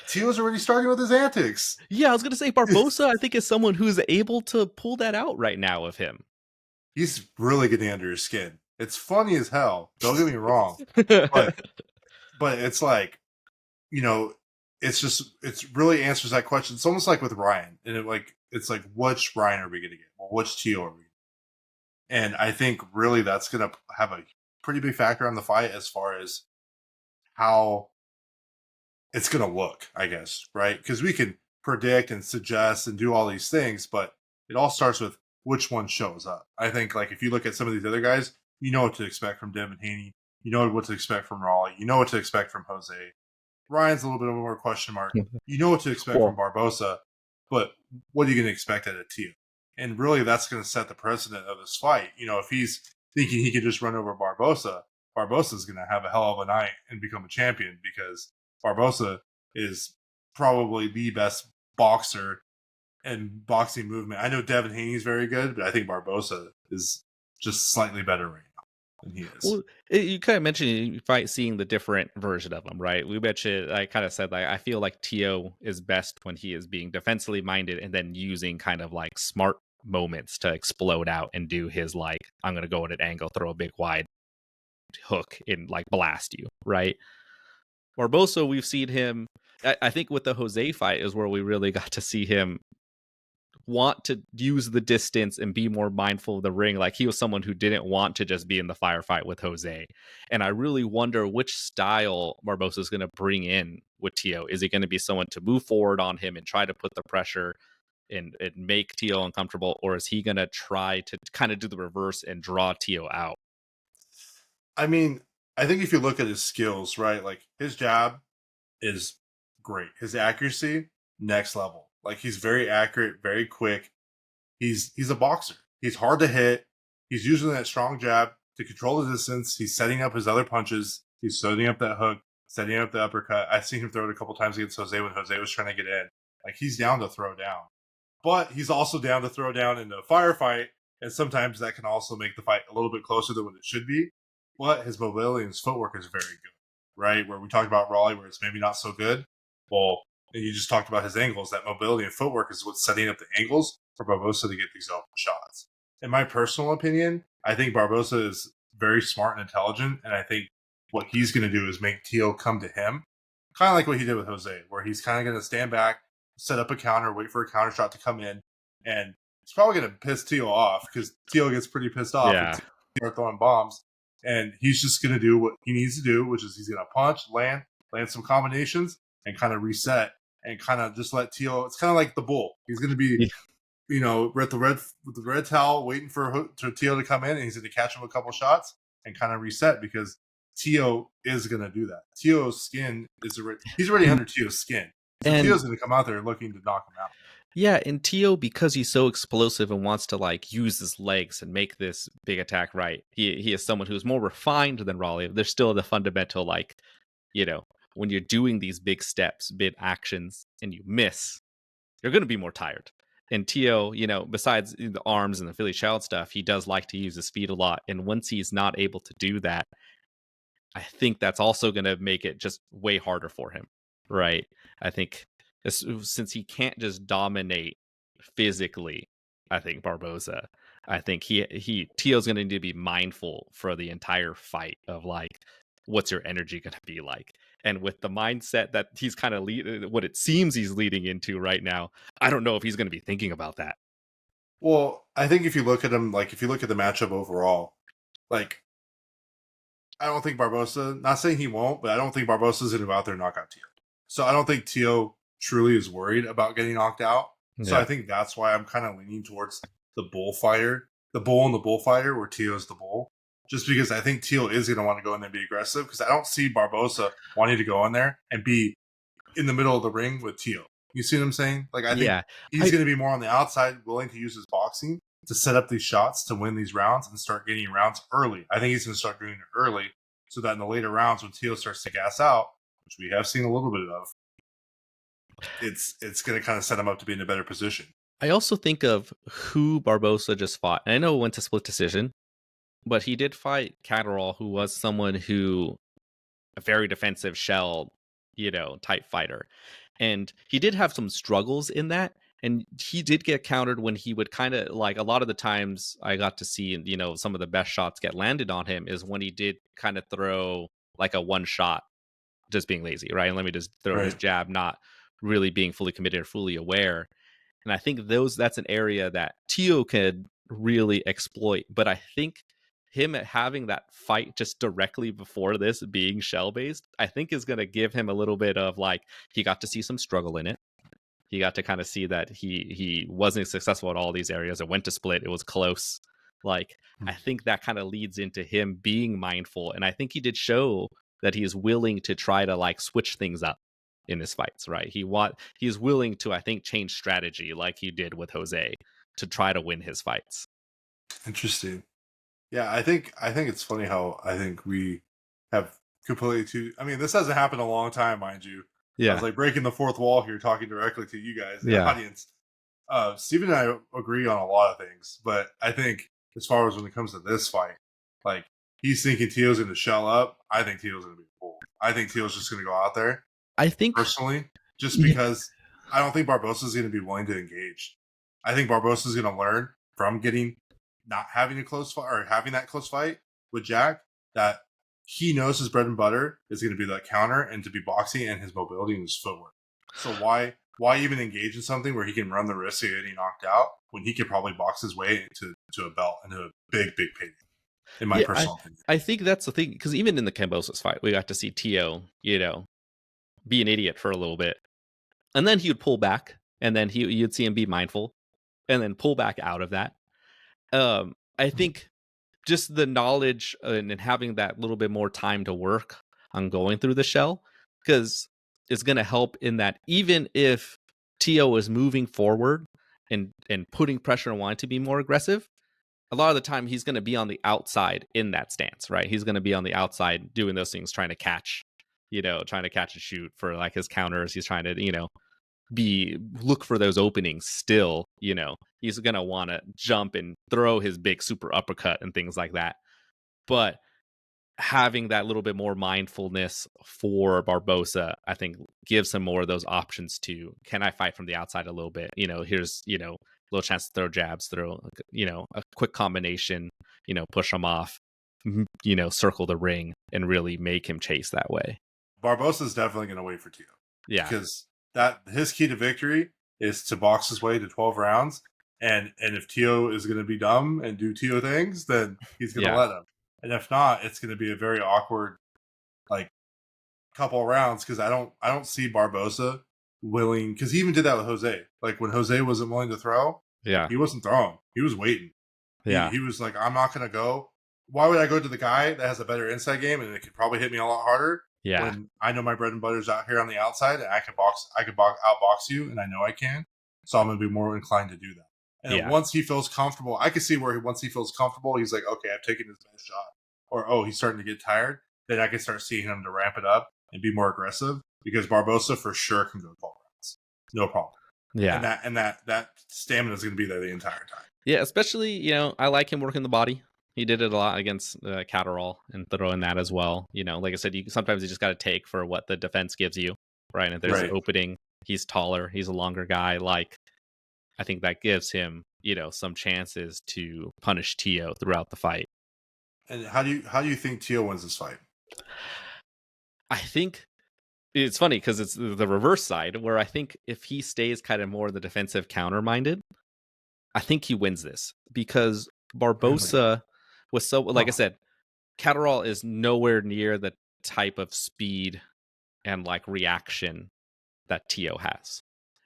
A: Tio's already starting with his antics.
B: Yeah, I was gonna say Barboza. I think is someone who's able to pull that out right now of him.
A: He's really getting under his skin. It's funny as hell. Don't get me wrong, but it's like, you know, it's really answers that question. It's almost like with Ryan, and it's like which Ryan are we gonna get? Well, which Tio are we? And I think really that's going to have a pretty big factor on the fight as far as how it's going to look, I guess, right? Because we can predict and suggest and do all these things, but it all starts with which one shows up. I think, like, if you look at some of these other guys, you know what to expect from Devin Haney. You know what to expect from Raleigh. You know what to expect from Jose. Ryan's a little bit of a more question mark. You know what to expect from Barboza, but what are you going to expect at a Tio? And really, that's going to set the precedent of this fight. You know, if he's thinking he can just run over Barboza, Barboza's going to have a hell of a night and become a champion because Barboza is probably the best boxer and boxing movement. I know Devin Haney is very good, but I think Barboza is just slightly better right now than he is.
B: Well, you kind of mentioned you fight seeing the different version of him, right? We mentioned, I kind of said, like, I feel like Tio is best when he is being defensively minded and then using kind of like smart moments to explode out and do his like, I'm going to go at an angle, throw a big wide hook and like blast you, right? Barboza, we've seen him, I think with the Jose fight is where we really got to see him want to use the distance and be more mindful of the ring. Like he was someone who didn't want to just be in the firefight with Jose. And I really wonder which style Barboza is going to bring in with Tio. Is he going to be someone to move forward on him and try to put the pressure and make Tio uncomfortable? Or is he going to try to kind of do the reverse and draw Tio out?
A: I mean, I think if you look at his skills, right, like his jab is great. His accuracy, next level. Like he's very accurate, very quick. He's a boxer. He's hard to hit. He's using that strong jab to control the distance. He's setting up his other punches. He's setting up that hook, setting up the uppercut. I've seen him throw it a couple times against Jose when Jose was trying to get in. Like he's down to throw down, but he's also down to throw down in a firefight. And sometimes that can also make the fight a little bit closer than what it should be. But his mobility and his footwork is very good, right? Where we talked about Raleigh, where it's maybe not so good. Well, and you just talked about his angles. That mobility and footwork is what's setting up the angles for Barboza to get these open shots. In my personal opinion, I think Barboza is very smart and intelligent, and I think what he's going to do is make Teal come to him, kind of like what he did with Jose, where he's kind of going to stand back, set up a counter, wait for a counter shot to come in, and it's probably going to piss Teal off because Teal gets pretty pissed off
B: Yeah.
A: and Teal throwing bombs, and he's just going to do what he needs to do, which is he's going to punch, land some combinations, and kind of reset and kind of just let Teal. It's kind of like the bull. He's going to be, with the red towel, waiting for Teal to come in, and he's going to catch him a couple shots and kind of reset because Teal is going to do that. Teal's skin he's already under Teal's skin. So Teal's going to come out there looking to knock him out.
B: Yeah, and Tio, because he's so explosive and wants to like use his legs and make this big attack right, he is someone who's more refined than Raleigh. There's still the fundamental, like, when you're doing these big steps, big actions, and you miss, you're going to be more tired. And Tio, besides the arms and the Philly child stuff, he does like to use his feet a lot. And once he's not able to do that, I think that's also going to make it just way harder for him, right? I think since he can't just dominate physically, I think Barboza, I think Tio's going to need to be mindful for the entire fight of like, what's your energy going to be like? And with the mindset that he's kind of what it seems he's leading into right now, I don't know if he's going to be thinking about that.
A: Well, I think if you look at him, like if you look at the matchup overall, like I don't think Barboza, not saying he won't, but I don't think Barboza's going to go out there and knock out Tio. So I don't think Tio truly is worried about getting knocked out. So
B: Yeah.
A: I think that's why I'm kind of leaning towards the bullfighter, the bull and the bullfighter, where Tio's the bull. Just because I think Teal is going to want to go in there and be aggressive, because I don't see Barboza wanting to go in there and be in the middle of the ring with Teal. You see what I'm saying? Like I think he's going to be more on the outside, willing to use his boxing to set up these shots to win these rounds and start getting rounds early. I think he's going to start doing it early so that in the later rounds when Teal starts to gas out, which we have seen a little bit of, it's going to kind of set him up to be in a better position.
B: I also think of who Barboza just fought. And I know it went to split decision, but he did fight Catterall, who was someone who a very defensive shell, type fighter. And he did have some struggles in that. And he did get countered when he would kind of like a lot of the times I got to see, some of the best shots get landed on him is when he did kind of throw like a one shot, just being lazy, right? And let me just throw his jab, not really being fully committed or fully aware. And I think that's an area that Tio could really exploit. But I think him having that fight just directly before this being shell based, I think is going to give him a little bit of like, he got to see some struggle in it. He got to kind of see that he wasn't successful at all these areas. It went to split. It was close. Like, I think that kind of leads into him being mindful. And I think he did show that he is willing to try to like switch things up in his fights, right? He's willing to, I think, change strategy like he did with Jose to try to win his fights.
A: Interesting. Yeah, I think it's funny how I think we have completely this hasn't happened in a long time, mind you. Yeah. I was like breaking the fourth wall here, talking directly to you guys, the audience. Steven and I agree on a lot of things, but I think as far as when it comes to this fight, like he's thinking Teo's going to shell up. I think Teo's going to be full. I think Teo's just going to go out there.
B: I think
A: personally, just because I don't think Barboza's going to be willing to engage. I think Barboza's going to learn from not having a close fight or having that close fight with Jack that he knows his bread and butter is going to be that counter and to be boxing and his mobility and his footwork. So why even engage in something where he can run the risk of getting knocked out when he could probably box his way into a belt and a big payday? In my personal opinion, I
B: think that's the thing, because even in the Kambosos fight, we got to see Tio, be an idiot for a little bit, and then he would pull back, and then you'd see him be mindful, and then pull back out of that. I think just the knowledge and having that little bit more time to work on going through the shell, because it's going to help in that even if Tio is moving forward and putting pressure and wanting to be more aggressive, a lot of the time he's going to be on the outside in that stance, right? He's going to be on the outside doing those things, trying to catch, trying to catch and shoot for like his counters. He's trying to, look for those openings still, he's going to want to jump and throw his big super uppercut and things like that. But having that little bit more mindfulness for Barboza, I think gives him more of those options to, can I fight from the outside a little bit? Here's, little chance to throw jabs, throw, a quick combination, push him off, circle the ring and really make him chase that way.
A: Barbosa's definitely going to wait for Tio.
B: Yeah.
A: Because his key to victory is to box his way to 12 rounds. And if Tio is going to be dumb and do Tio things, then he's going to let him. And if not, it's going to be a very awkward, like, couple of rounds, because I don't see Barboza willing, because he even did that with Jose. Like, when Jose wasn't willing to throw, he wasn't throwing. He was waiting. He was like, I'm not going to go. Why would I go to the guy that has a better inside game and it could probably hit me a lot harder?
B: Yeah.
A: When I know my bread and butter's out here on the outside and I could outbox you, and I know I can. So I'm going to be more inclined to do that. And once he feels comfortable, I can see where once he feels comfortable, he's like, okay, I've taken his best shot. Or, he's starting to get tired. Then I can start seeing him to ramp it up and be more aggressive, because Barboza for sure can go 12 rounds. No problem.
B: Yeah.
A: And that stamina is going to be there the entire time.
B: Yeah, especially, I like him working the body. He did it a lot against Catterall and throwing that as well. Like I said, sometimes you just got to take for what the defense gives you, right? And if there's an opening, he's taller, he's a longer guy. Like, I think that gives him, some chances to punish Tio throughout the fight.
A: And how do you think Tio wins this fight?
B: I think it's funny because it's the reverse side, where I think if he stays kind of more the defensive counter minded, I think he wins this, because Barboza was so, like I said, Catterall is nowhere near the type of speed and like reaction that Tio has.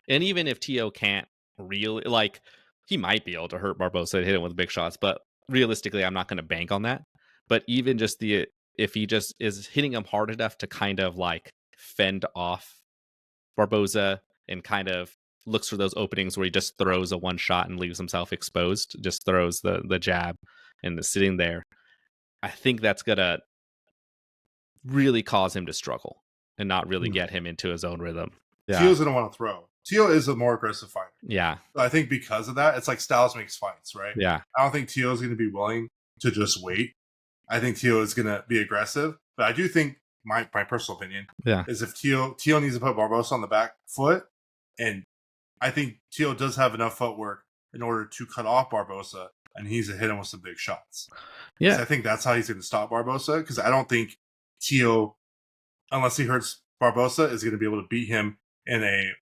B: And even if Tio can't really, like, he might be able to hurt Barboza and hit him with big shots, but realistically, I'm not going to bank on that. But even just if he just is hitting him hard enough to kind of like fend off Barboza and kind of looks for those openings where he just throws a one shot and leaves himself exposed, just throws the jab and is sitting there, I think that's going to really cause him to struggle and not really get him into his own rhythm.
A: Tio's going to want to throw. Tio is a more aggressive fighter.
B: Yeah.
A: I think because of that, it's like styles makes fights, right?
B: Yeah.
A: I don't think Tio is going to be willing to just wait. I think Tio is going to be aggressive. But I do think, my personal opinion, is if Tio needs to put Barboza on the back foot, and I think Tio does have enough footwork in order to cut off Barboza, and he's to hit him with some big shots. Yeah. So I think that's how he's going to stop Barboza, because I don't think Tio, unless he hurts Barboza, is going to be able to beat him in a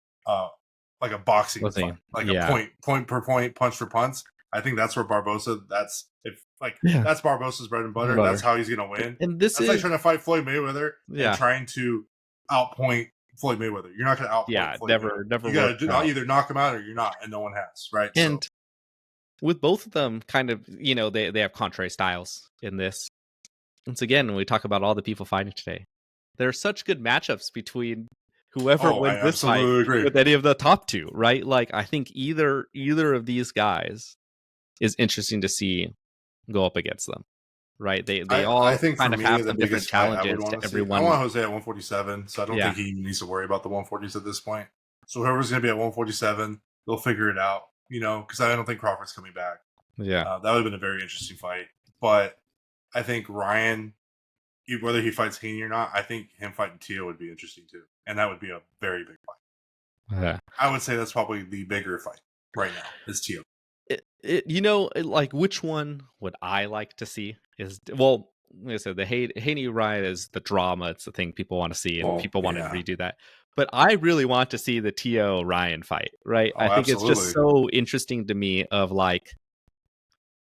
A: like a boxing fight, like a point per point, punch for punch. I think that's where Barboza. That's Barboza's bread and butter. That's how he's going to win.
B: And this is
A: like trying to fight Floyd Mayweather and trying to outpoint Floyd Mayweather. You're not going to outpoint. Floyd
B: never.
A: You got to either knock him out or you're not, and no one has, right?
B: And with both of them, kind of, they have contrary styles in this. Once again, when we talk about all the people fighting today, there are such good matchups between whoever wins this fight with any of the top two, right? Like, I think either of these guys is interesting to see go up against them, right? They all I think kind of have some different challenges to everyone.
A: I want Jose at 147, so I don't think he needs to worry about the 140s at this point. So whoever's going to be at 147, they'll figure it out, because I don't think Crawford's coming back.
B: Yeah.
A: That would have been a very interesting fight. But I think Ryan, whether he fights Haney or not, I think him fighting Tio would be interesting too. And that would be a very big fight.
B: Yeah.
A: I would say that's probably the bigger fight right now is Tio.
B: Like, which one would I like to see is, well, like I said, the Haney Ryan is the drama. It's the thing people want to see, and people want to redo that. But I really want to see the Tio Ryan fight, right? I think it's just so interesting to me of like,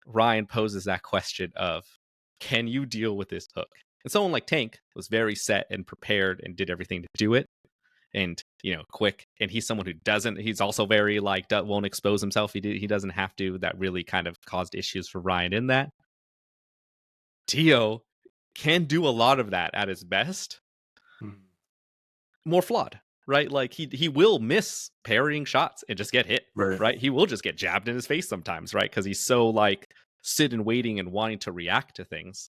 B: Ryan poses that question of, can you deal with this hook? And someone like Tank was very set and prepared and did everything to do it. And, quick. And he's someone who he's also very like, won't expose himself. He doesn't have to. That really kind of caused issues for Ryan in that. Teo can do a lot of that at his best. More flawed, right? Like he will miss parrying shots and just get hit, right? He will just get jabbed in his face sometimes, right? Because he's so like sitting waiting and wanting to react to things.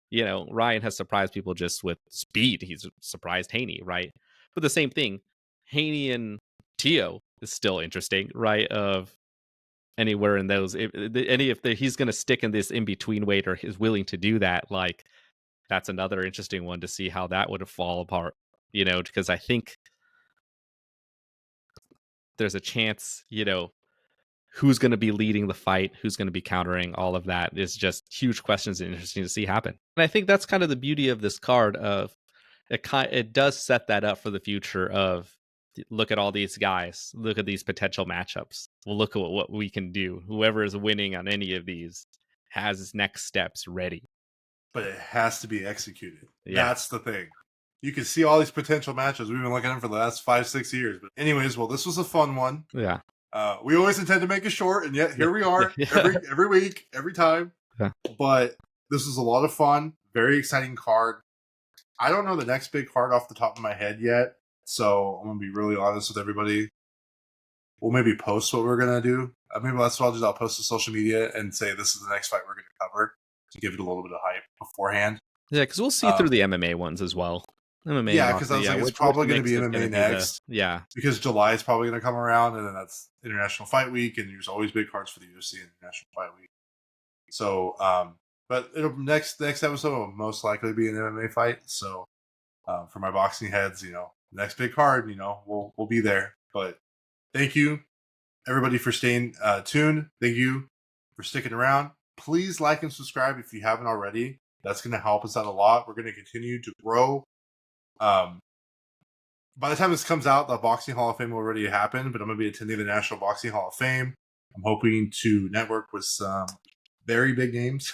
B: You know, Ryan has surprised people just with speed. He's surprised Haney, right? But the same thing, Haney and Teo is still interesting, right? Of anywhere in those, if he's going to stick in this in between weight or is willing to do that, like that's another interesting one to see how that would fall apart. You know, because I think there's a chance, you know, who's going to be leading the fight, who's going to be countering, all of that is just huge questions and interesting to see happen. And I think that's kind of the beauty of this card of it does set that up for the future of look at all these guys, look at these potential matchups. Well, look at what we can do. Whoever is winning on any of these has his next steps ready.
A: But it has to be executed.
B: Yeah.
A: That's the thing. You can see all these potential matches. We've been looking at them for the last 5-6 years. But anyways, well, this was a fun one.
B: Yeah.
A: We always intend to make it short, and yet here we are every week, every time.
B: Yeah.
A: But this was a lot of fun. Very exciting card. I don't know the next big card off the top of my head yet, so I'm going to be really honest with everybody. We'll maybe post what we're going to do. Maybe that's what I'll do. I'll post to social media and say this is the next fight we're going to cover to give it a little bit of hype beforehand.
B: Yeah, because we'll see through the MMA ones as well. MMA,
A: yeah, because I was like, it's probably going to be MMA next.
B: Yeah.
A: Because July is probably going to come around, and then that's International Fight Week, and there's always big cards for the UFC and International Fight Week. So, but it'll next episode will most likely be an MMA fight. So, for my boxing heads, you know, next big card, you know, we'll be there. But thank you, everybody, for staying tuned. Thank you for sticking around. Please like and subscribe if you haven't already. That's going to help us out a lot. We're going to continue to grow. By the time this comes out, the Boxing Hall of Fame will already happen, but I'm going to be attending the National Boxing Hall of Fame. I'm hoping to network with some very big names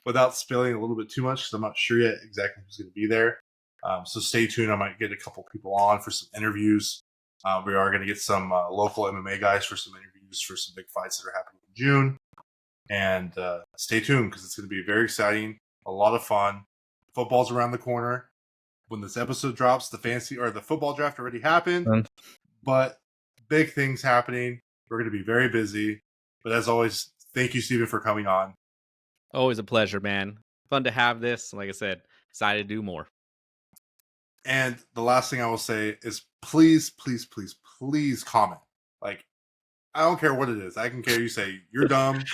A: without spilling a little bit too much because I'm not sure yet exactly who's going to be there. So stay tuned. I might get a couple people on for some interviews. We are going to get some local MMA guys for some interviews for some big fights that are happening in June. And stay tuned because it's going to be very exciting, a lot of fun. Football's around the corner. When this episode drops, the football draft already happened, but big things happening. We're going to be very busy. But as always, thank you, Steven, for coming on.
B: Always a pleasure, man. Fun to have this. Like I said, excited to do more.
A: And the last thing I will say is please, please, please, please comment. Like, I don't care what it is. I can care you say you're dumb.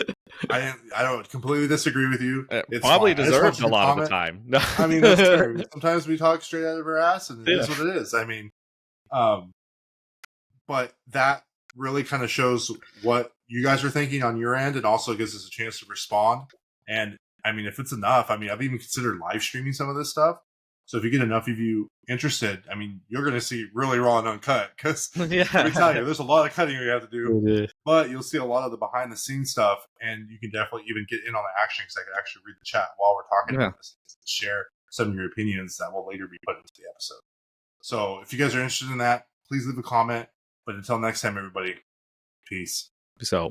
A: I don't completely disagree with you.
B: It's probably deserved a lot of the time.
A: I mean, that's fair. Sometimes we talk straight out of our ass, and it is what it is. I mean, but that really kind of shows what you guys are thinking on your end, and also gives us a chance to respond. And I mean, if it's enough, I mean, I've even considered live streaming some of this stuff. So if you get enough of you interested, I mean, you're going to see really raw and uncut because let me tell you, there's a lot of cutting you have to do, but you'll see a lot of the behind the scenes stuff, and you can definitely even get in on the action because I can actually read the chat while we're talking about this and share some of your opinions that will later be put into the episode. So if you guys are interested in that, please leave a comment. But until next time, everybody, peace.
B: So.